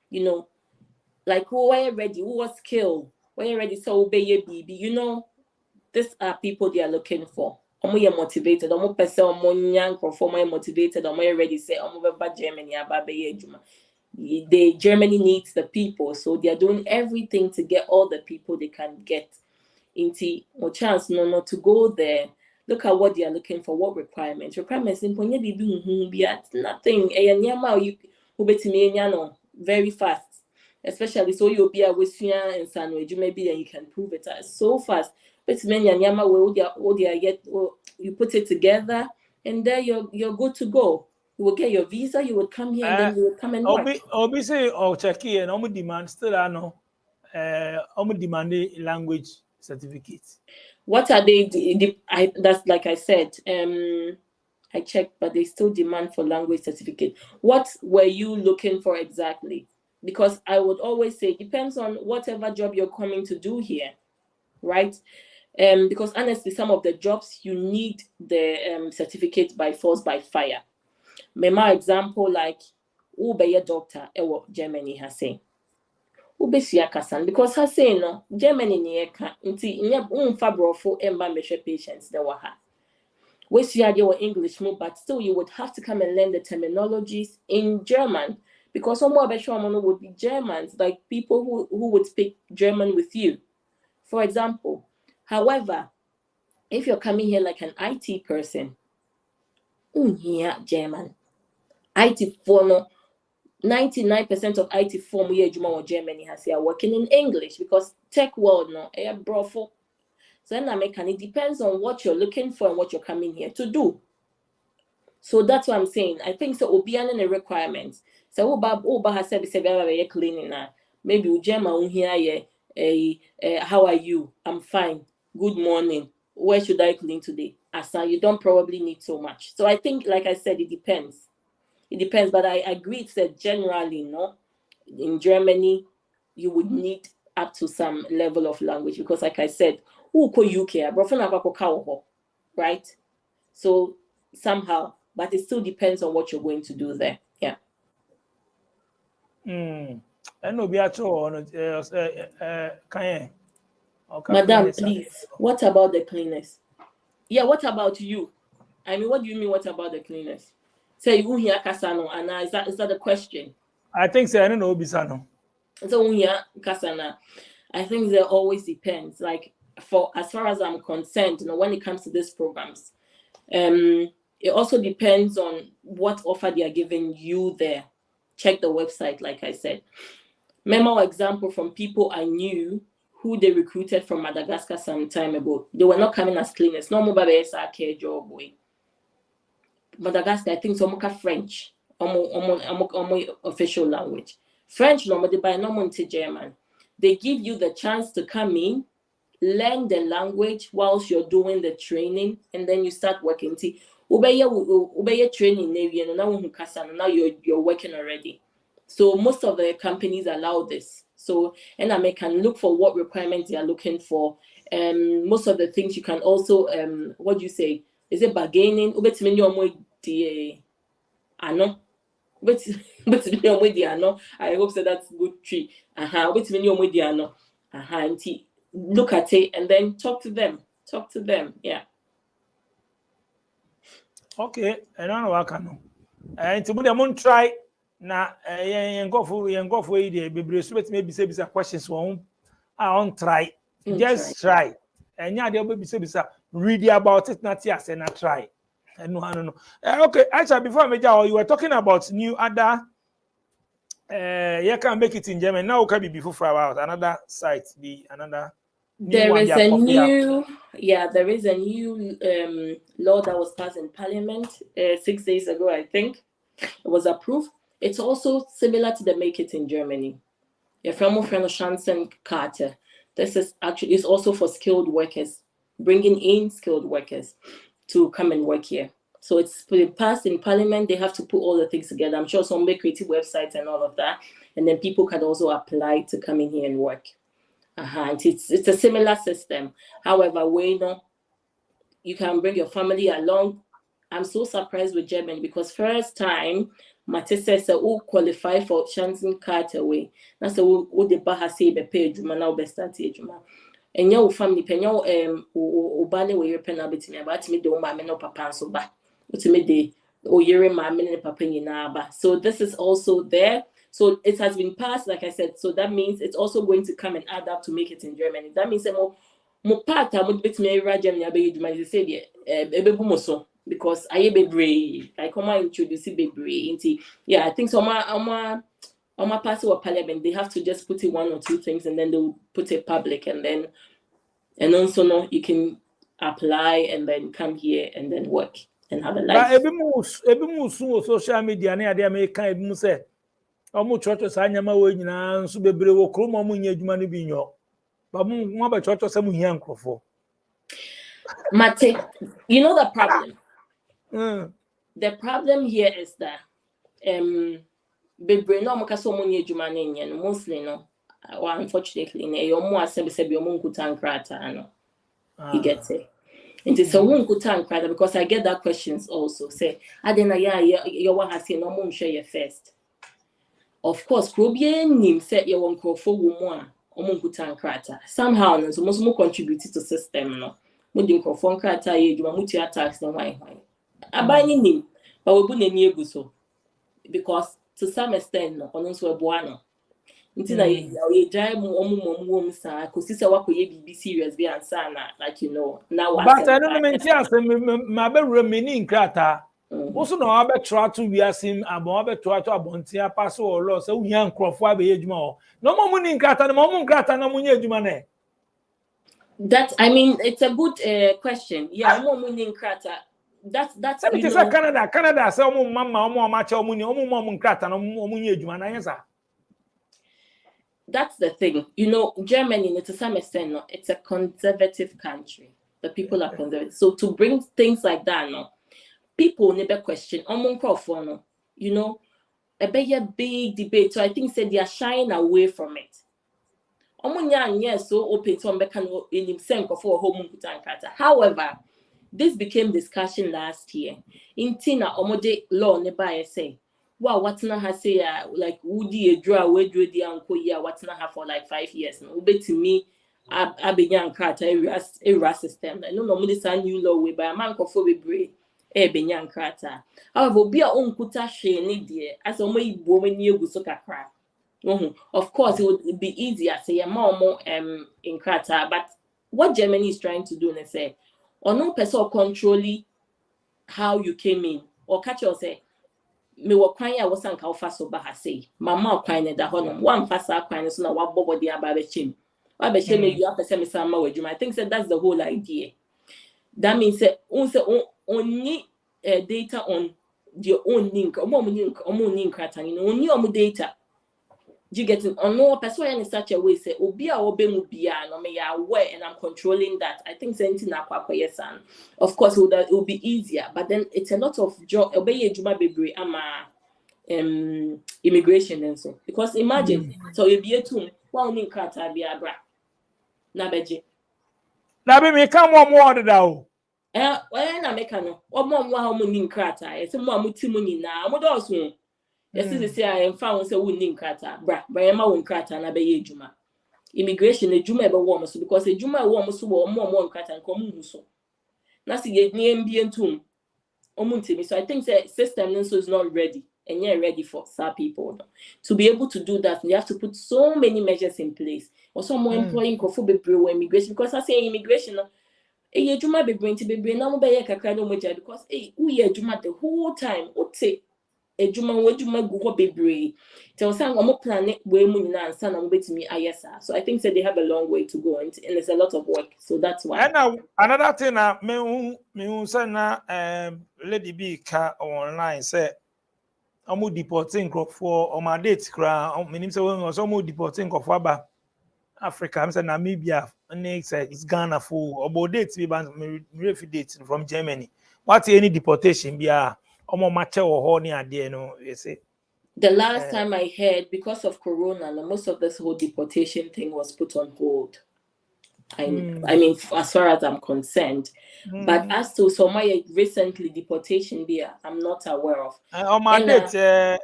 you know. Like who are ready, who was skilled, when you're ready, so obey your baby. You know, these are people they are looking for. You're motivated, person motivated, ready say Germany, the Germany needs the people, so they are doing everything to get all the people they can get into no chance not to go there. Look at what they are looking for, what requirements in nothing you very fast. Especially so you'll be a Western and San maybe and you can prove it so fast. But many you put it together and then you're good to go. You will get your visa, you will come here and then you will come and work. Obi say check here and demand still I know demand language certificate. What are they? That's like I said. I checked, but they still demand for language certificate. What were you looking for exactly? Because I would always say it depends on whatever job you're coming to do here, right? Because honestly, some of the jobs you need the certificate by force, by fire. My example, like who be a doctor, Germany has say. Who be kasan because has say no Germany near nti nya unfabrofo emba measure patients there were ha. West you were English more, but still you would have to come and learn the terminologies in German. Because some more would be Germans, like people who would speak German with you, for example. However, if you're coming here like an IT person, yeah, German. IT for 99% of IT form here or Germany has here working in English because tech world no brofo. So then it depends on what you're looking for and what you're coming here to do. So that's what I'm saying. I think so obian a requirements. So Oba has said cleaning now. Maybe Ujema here how are you? I'm fine. Good morning. Where should I clean today? Asa, you don't probably need so much. So I think, like I said, it depends. It depends, but I agree it said generally, no, in Germany, you would need up to some level of language because, like I said, UK, right? So somehow, but it still depends on what you're going to do there. Yeah. Madam, please, what about the cleaners? Yeah, what about you? I mean, what do you mean, what about the cleaners? Say you hear Kasano, and is that the question? I think so. I don't know Bisano. So here Kasana, I think there always depends. Like for as far as I'm concerned, when it comes to these programs, it also depends on what offer they are giving you there. Check the website, like I said. Memo example from people I knew who they recruited from Madagascar some time ago. They were not coming as cleaners. No more care job boy. Madagascar, I think some French, official language. French normally by normal into German. They give you the chance to come in, learn the language whilst you're doing the training, and then you start working. Obey training now you're working already. So most of the companies allow this. So and I can look for what requirements they are looking for. Most of the things you can also what do you say? Is it bargaining? I know. But I hope so that's good tree. Look at it and then talk to them. Yeah. Okay, and I know I can. And to put them on try na yen go for the be so maybe say questions won I won't try. Just try. And yeah, they'll be say read about it, not yes, and I try. And no, I don't know. Okay, actually, before Major, you were talking about new other. You can make it in German. Now, can be before for about another site, be another new There one. is a new, there is a new law that was passed in Parliament 6 days ago, I think. It was approved. It's also similar to the Make It in Germany. Your friend Shansen Carter. This is actually, it's also for skilled workers, bringing in skilled workers to come and work here. So it's passed in Parliament. They have to put all the things together. I'm sure some make creative websites and all of that. And then people can also apply to come in here and work. It's a similar system. However, you can bring your family along. I'm so surprised with Germany because first time Matisse says who qualify for Shansen Carter way. That's who the Baha say be pay juma now be start juma. And your family penya ubane we European abiti me but me de ma me no papa so ba. Ultimate de o yere ma me ne papa nyina ba. So this is also there. So it has been passed, like I said. So that means it's also going to come and add up to Make It in Germany. That means mo part I would bit me Germany abe juma they say ebe bu mo so because I be I come and introduce be yeah, I think so on my party or parliament they have to just put in one or two things and then they'll put it public and also no you can apply and then come here and then work and have a life. But ebi mu social media na ade American ebi mu say omo chocho sa nyama we nyina nso bebre wo krom omo nya adwuma no bi nyo ba mo ba chocho sa mu hia nkrofo. Mate, you know the problem. The problem here is that bebre no mo kaso mo nya adwuma na nya no mostly no unfortunately na yo mo asebe yo mo nkuta nkrata no. You get it. And it's a one good time because I get that questions also. Say, I didn't you want to say no more share your first. Of course, Probian nim said you won't call for woman or good time crata. Somehow, no, so most more contributed to system no. Mudding call phone crata, you are mutia tax and why. I buy him, but we put a near so because to some extent, no, on also a buano. Until I drive more sa because this work be serious be answer like you know now. But I don't mean my bedroom meaning crata. Also no abe try to we asim abo abe try to abontia pass or loss so hia nkrofo abe ejuma no mo munin crata no mo crata no munya ejuma ne. That I mean it's a good question. Yeah, mo munin crata. That's you know Canada say omo mama omo amache omo ni omo mo crata no munya ejuma na yesa. That's the thing. You know, Germany, to some extent, no, it's a conservative country. The people are conservative. So to bring things like that, no, people never question. You know, a big debate. So I think they are shying away from it. So open to in himself for home. However, this became discussion last year. In Tina, omode law never say. Wow, what's not her say like Woody a draw we do the uncle yeah, what's not her for like 5 years now. Ube to me, I began crata a system. I know normally this a new law way by a man for we break a benyan crata. However, be our own kuta shane dear as a way woman you go so crack. Of course, it would be easier say a more in crata, but what Germany is trying to do, they say, or no person controlling how you came in, or catch your say. Me wo kwan ya wosan ka ofa so ba ha sei mama kwan ne da honom wan fa sa kwan so na wa bobo de aba be chem wa be chem you have to say me sam ma wadwuma. I think that's the whole idea. That means only data on your own link krata you know only on data you getting on no person in such a way say obi a obe mu bia no me ya aware and I'm controlling that. I think something na kwa yesan of course it will be easier, but then it's a lot of job obey juma bebre ama immigration and so because imagine so you be too wa oni krata bia bra na beje na be me come more da o na make no omo wa ho ni krata e se mo amuti mu nyina mo do so. Yes, this say I am found say we need krata bra ma won krata na be ye ejuma immigration ejuma e be wo so because ejuma e wo so wo mo krata nko mu so na si ye ni mbie ntum So I think the system also is not ready, and you're ready for some people to be able to do that. You have to put so many measures in place. Also, more employing for immigration, because I say immigration. Juma be bring to be bring now be kakra no moja, because we juma the whole time. Ote juma go ho bebre. Tell say I'm planning we mu nyina ansa na mo betimi ayesa. So I think that they have a long way to go, and there's a lot of work. So that's why. And another thing me say na Lady B ka online say omo deporting for my date kra menim say when omo deporting for aba Africa, I'm saying Namibia, next it's Ghana for about dates we ban refugee dates from Germany. What's any deportation be omo match or horny idea no you see. The last time I heard, because of Corona, most of this whole deportation thing was put on hold. I mean, as far as I'm concerned. But as to some recently deportation there, I'm not aware of. On my date,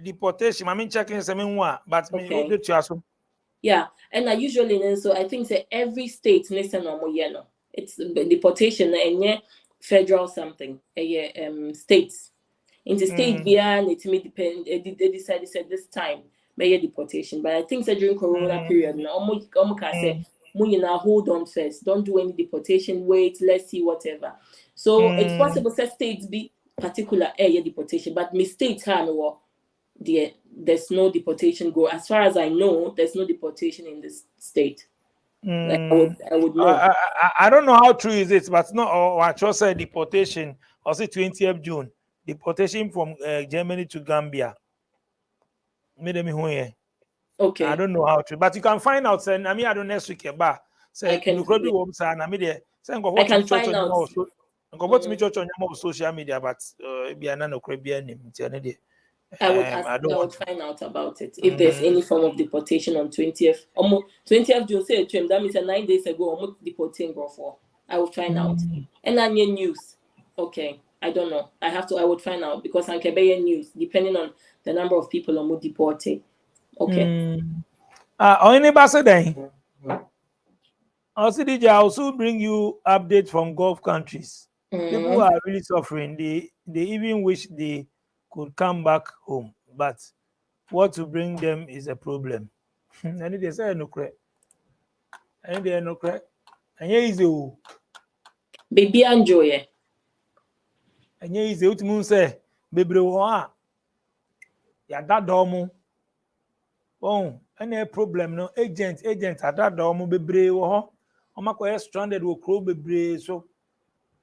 deportation, I mean checking some but okay. me to yeah, and I usually so I think that every state listen on it's deportation and federal something, states. In the state beyond it may depend. They decided this time may deportation, but I think that during Corona period, almost can say, now hold on first. Don't do any deportation. Wait, let's see whatever. So it's possible that states be particular area deportation, but mistakes there's no deportation go. As far as I know, there's no deportation in this state. Like I would know. I don't know how true is it, but no, I just said deportation. Also 20th June. Deportation from Germany to Gambia. Okay. I don't know how to, but you can find out. I mean, I don't next week. But I can find out. Go to me church on your social media, but be an Caribbean. I would find out about it if there's any form of deportation on 20th. 20th June say that means 9 days ago. Almost deporting for. I will find out. And then news. Okay. I don't know. I would find out because I can be news depending on the number of people who deported. Okay. Only Basaday. Also, DJ, I also bring you updates from Gulf countries. People are really suffering. They even wish they could come back home, but what to bring them is a problem. And they say no credit. And they no credit. And here is the baby enjoy. And here is the ultimate say, baby, ya that domo. Oh, any problem no agent at that domo baby. I'm stranded will crow baby. So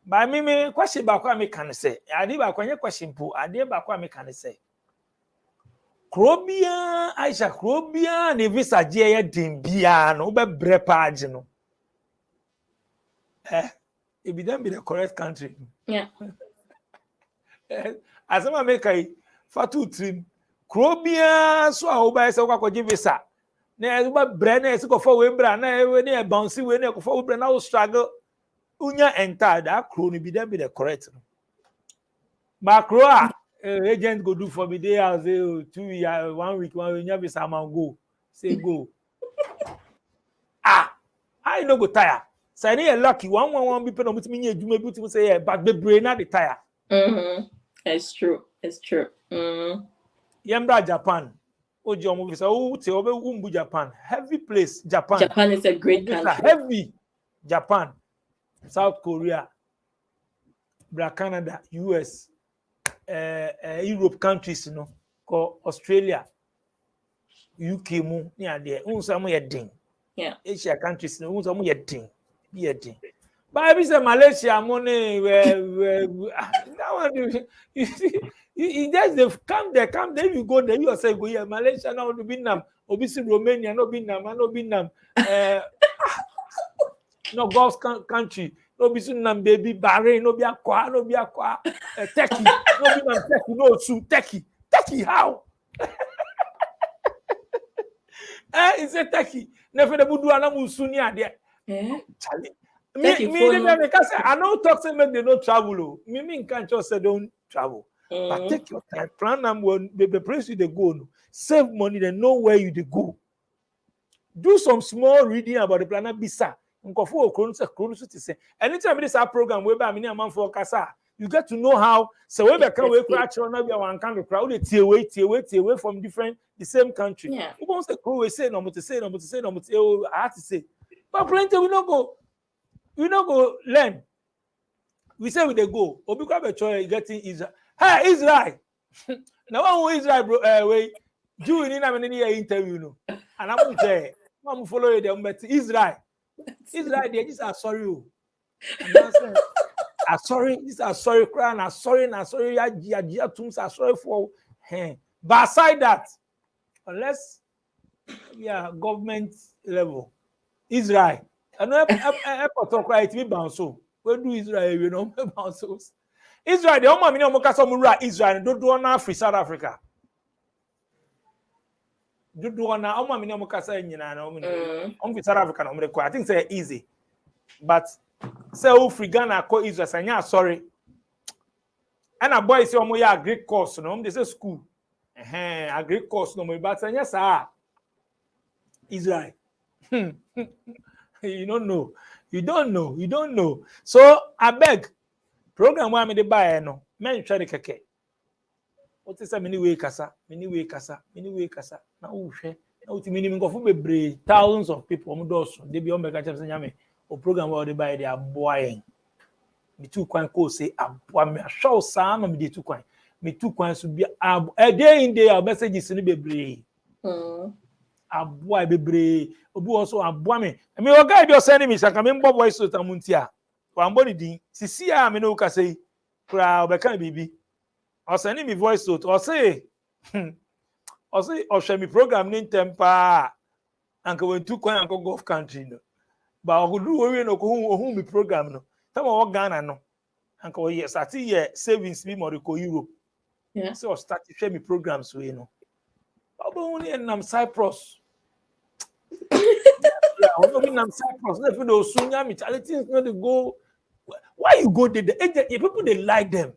by me question back what me can say. I did back when question po. I did back what me can say. Krobia, Aisha Krobia, ne visa jeye dimbia no be brepage no. It be then be the correct country. Yeah. As I make a fatu trim. Krobia so a oba se kwa visa. Na uba brene se ko for we bra na we ne bounce we ne ko for we bra na struggle. Unya enter that crow ni be then be the correct. But crow agent go do for me day I'll say 2 years 1 week 1 week be some go say go. I no go tire. Say na lucky one be no mutimi nye adwuma bi say yeah but be brain na the tire. It's true. Yembra Japan. Oji omo visa o te obe umbu Japan. Heavy place Japan. Japan is a great country. Heavy Japan. South Korea. Canada, US. Europe countries, called Australia, UK, near there. Some yeah. Asia countries, some but I say Malaysia, money that one you just they come there, you go there, you say go here. Malaysia now to Vietnam, obviously Romania, no Vietnam, no Gulf country. No be Suriname, baby, Bahrain, no be Aqua, Turkey, no be Turkey, no Su, Turkey, how? It's a Turkey. Never the Budu Anamu Sunia there. I don't talk to them, they don't travel. Me can't just say don't travel. But take your time, plan them when the place you they go. Save money, they know where you they go. Do some small reading about the planet Bisa. Anytime this program whereby many amount for Kasa, You get to know how. So when they come away, one kind crowd, they away from the same country. Yeah. Who wants to go say no, to say no, to say no, I have to say. But plenty we not go learn. We say we they go. Obi kwa choice getting Israel. Hey, Israel. Now one Israel bro wait. Jew in any interview no. And I'm say, I'm follow them but Israel. Israel they just are sorry. And I say, I'm sorry, this are sorry crying, I'm sorry, yeah, tooms are sorry for but aside that, unless government level, Israel. I know airport cry it be bounce so. Where do Israel you know bounce? Israel, the only meaning of Mokasa Israel, don't do na free South Africa. Do na only meaning of Mokasa in South Africa, I think it's easy. But say who free Ghana call Israel, say sorry. And a boy say a Greek course, no, they say school. A Greek course, no, but say yes, Israel. You don't know. So I beg. Program where me de buy no men try the keke. What is a many way kasa. Na wo hwe. Na uti minimum go for bebre thousands of people om do so. They be on mega cham say nyame. O program where they buy they are boying. Me too kwan ko say aboa me show sa no me de too kwan. Me too kwan so be a day in day our messages ni bebre. Aboa bebre. Obi also aboa me. Me o guy dey send me saka me mbo voice to tamuntia. Wamboni din sisi a me no ka say kra obeka bibi o send me voice note o say o share me program ni tempa anka when two kwan anka golf country no ba o do we no ko hu me program no tama o Ghana no anka o yes ati ye savings bi mo ko Europe so start to share me programs we no obo ni nam Cyprus we nam Cyprus if you do sunya me charity is not to go. Why you go there? The agent, people they like them.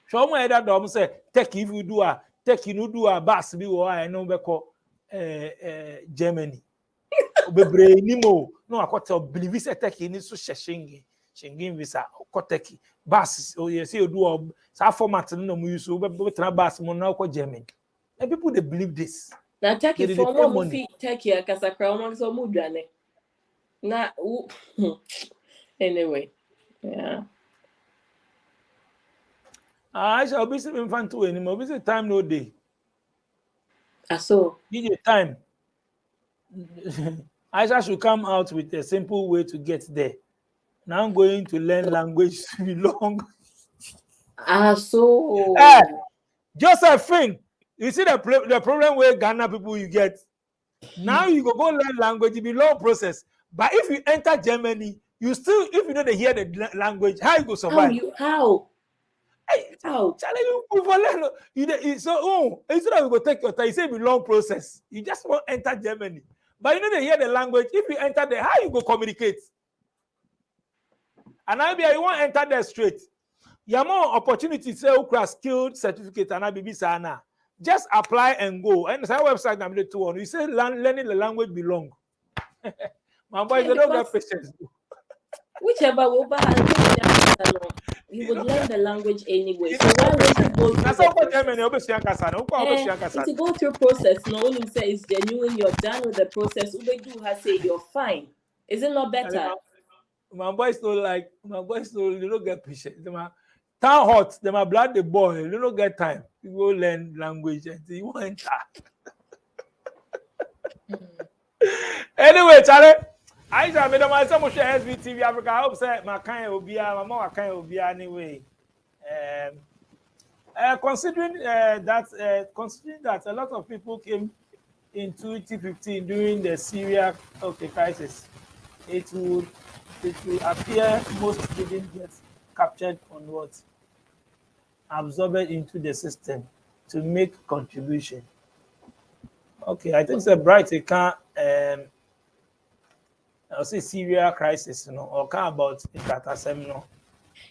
Show me that dom say take if you do a bus be I know be call Germany. Obebre nimo no akoto believe say take ni so Schengen visa akoteki bus oh you say you do sa format no mu use be tra bus mo na akọ Germany. And people they believe this. Now take it from one feet take here kasakra one so mu dwane. Na anyway. Yeah. I shall be some infant to anymore. Be say time no day. So Give you time. I should come out with a simple way to get there. Now I'm going to learn language to be long. So Josephine, you see the problem with Ghana people you get. Now you go learn language, it be long process. But if you enter Germany, you still, if you know they hear the language, how you go survive? How? So instead of you go take your time, you say it be long process. You just want to enter Germany. But you know they hear the language. If you enter there, how you go communicate? And I be you want to enter there straight. You have more opportunity to say who skilled certificate and I be sana. Just apply and go. And it's our website I'm the one. You say learning the language be long. My boys, they don't get patience. Whichever you would learn the language anyway. So why would you go through to go through process? No one say it's genuine, you're done with the process. Ubedu has say you're fine. Is it not better? My boys don't they don't get patience. Town hot, they might blood the boy, they don't get time. You go learn language and you won't enter. Anyway, Charlie. I just made myself share SBTV Africa. I hope say my kind will be my mom kind will be anyway. Considering that a lot of people came in 2015 during the Syria crisis, it will appear most didn't get captured on what absorbed into the system to make contribution. Okay, I think it's a bright can I'll say Syria crisis, or about it.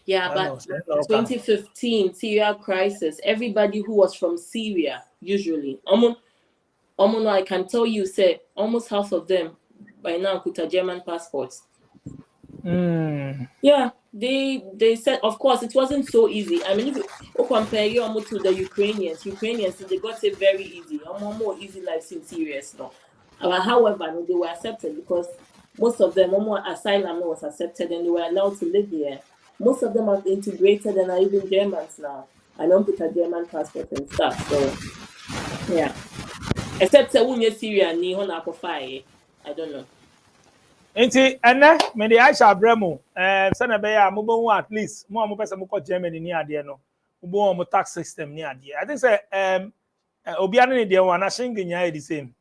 Yeah, but 2015 Syria crisis. Everybody who was from Syria, usually, I can tell you, say almost half of them by now put a German passports. Yeah, they said, of course, it wasn't so easy. I mean, if you compare you to the Ukrainians, they got it very easy. More easy life seems serious, no. However, no, they were accepted because most of them, more asylum was accepted and they were allowed to live there. Most of them have integrated and are even Germans now. I don't put a German passport and stuff. So, yeah. Except when you're Syrian, I don't know. Enti ene me dey Aisha Abremo say na be ya mo at least mo pese mo ko Germany ni ade no mo tax system ni ade. I think say obiane ni dey one na Schengen the same.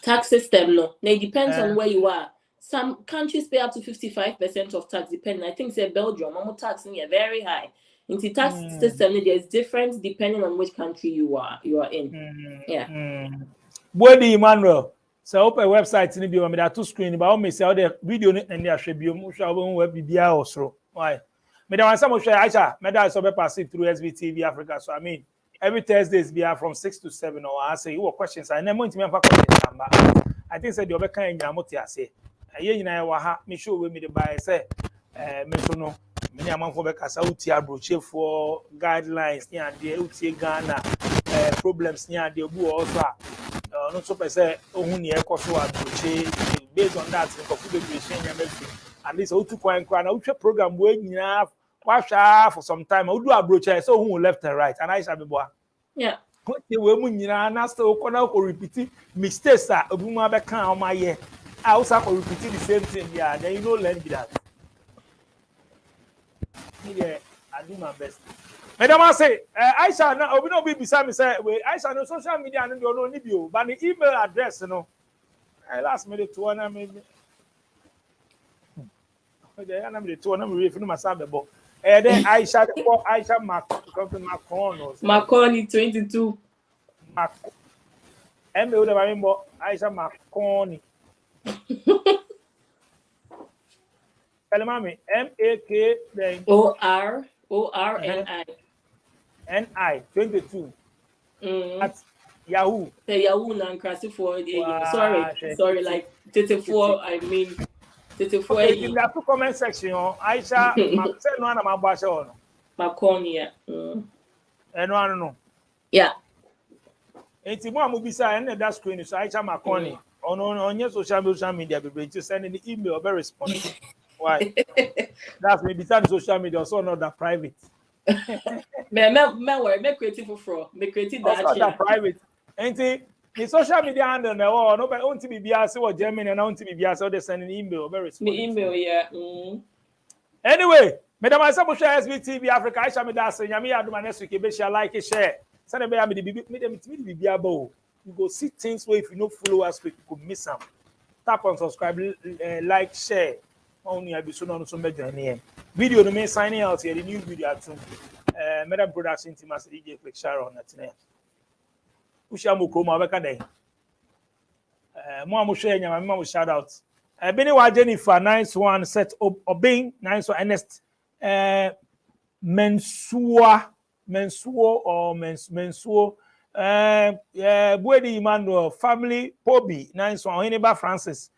Tax system no. It depends on where you are. Some countries pay up to 55% of tax depending. I think say Belgium tax is very high. In the tax system there's difference depending on which country you are in. Yeah. Boy Emmanuel so open website ni bi o me da to screen ba o me say all the video ni na ahwe bi o mo hwa o web bibia osoro. Why? Me da wan say mo hwe Aisha me da so be pass it through SBTV Africa. So I mean every Thursdays be from 6 to 7 or I say you questions I never intimi amfa questions number. I think say the obeka nya mo te ase. Aye nyina wa ha me show we me the buy say me so no me ni amanfo be kasa uti abroche for guidelines ni ade uti Ghana problems ni ade obu also no so per say ohun ni e koso abroche based on that ko fu be nya me at least otu kwan kwan na utwe program bo nyina wa for some time we do abroche so who left and right and I shall be boy. Yeah. We mu nyina na so ko na ko repeat mistakes a obi mu abeka o ma ye. I also ko repeat the same thing yeah then you know learn be that. Yeah, I do my best. Madam I say Aisha na obi no be beside me say we Aisha no social media no no ni bi o but the email address no last minute to one maybe. Okay, I am the two na me refi no masabe bo. Then Aisha Macron or Macron 22. Aisha Macron. Kalimami MAK then ORNI 22 at Yahoo. The Yahoo Nankasi for sorry, like 34. I mean 34. Okay, in the comment section, Aisha say no na mabasha ono. Macron yeah. No. Yeah. Enti mo amubisa and that screen is Aisha Macron. On your social media, be sending the email or very response. Why? That's maybe the social media also not that private. Me creative for me creative that private. Enti the social media handle no but on to be biase or Germany and on to be biase they send an email or very response. Me email yeah. Anyway, Madam Asabu share SBTV Africa Aisha me da say nyame aduma next week be share like share. Send me the be abo. You go see things where if you no follow us, you could miss them. Tap on subscribe, like, share. Only I be so no so major here. Video the main signing out here, the new video too. Madam Production team as DJ Click Sharon at tonight. Usha mo kroma beka dey. Mo amushe nyama me mo shout out. Beni wa Jennifer nice one set obeying nice one Ernest Mensuo or Mensuo. Buedi Emmanuel, family, Pobi, nice one. Heneba Francis,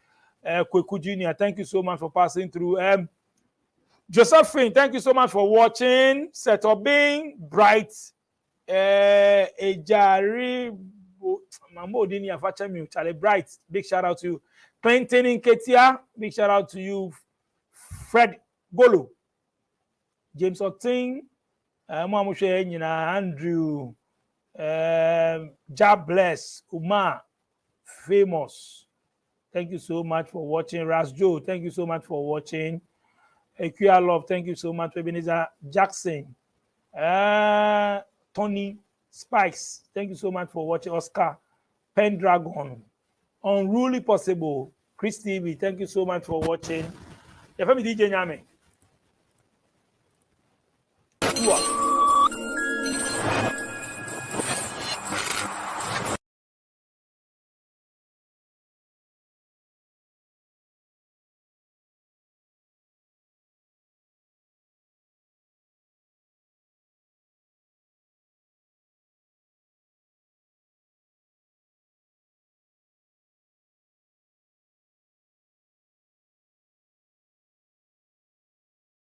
Kweku Jr., thank you so much for passing through. Josephine, thank you so much for watching. Setobing, Bright, Ejari, Mamodini, Afachemu, Charlie Bright, big shout out to you. Clinton in Ketia, big shout out to you. Fred Golo, James Oting, Mamushe, Andrew. God bless Umar famous. Thank you so much for watching. Ras Joe, thank you so much for watching. AQR Love, thank you so much. Ebenezer Jackson, Tony Spikes, thank you so much for watching. Oscar Pendragon, Unruly Possible, Chris TV, thank you so much for watching. Your family DJ Nyame.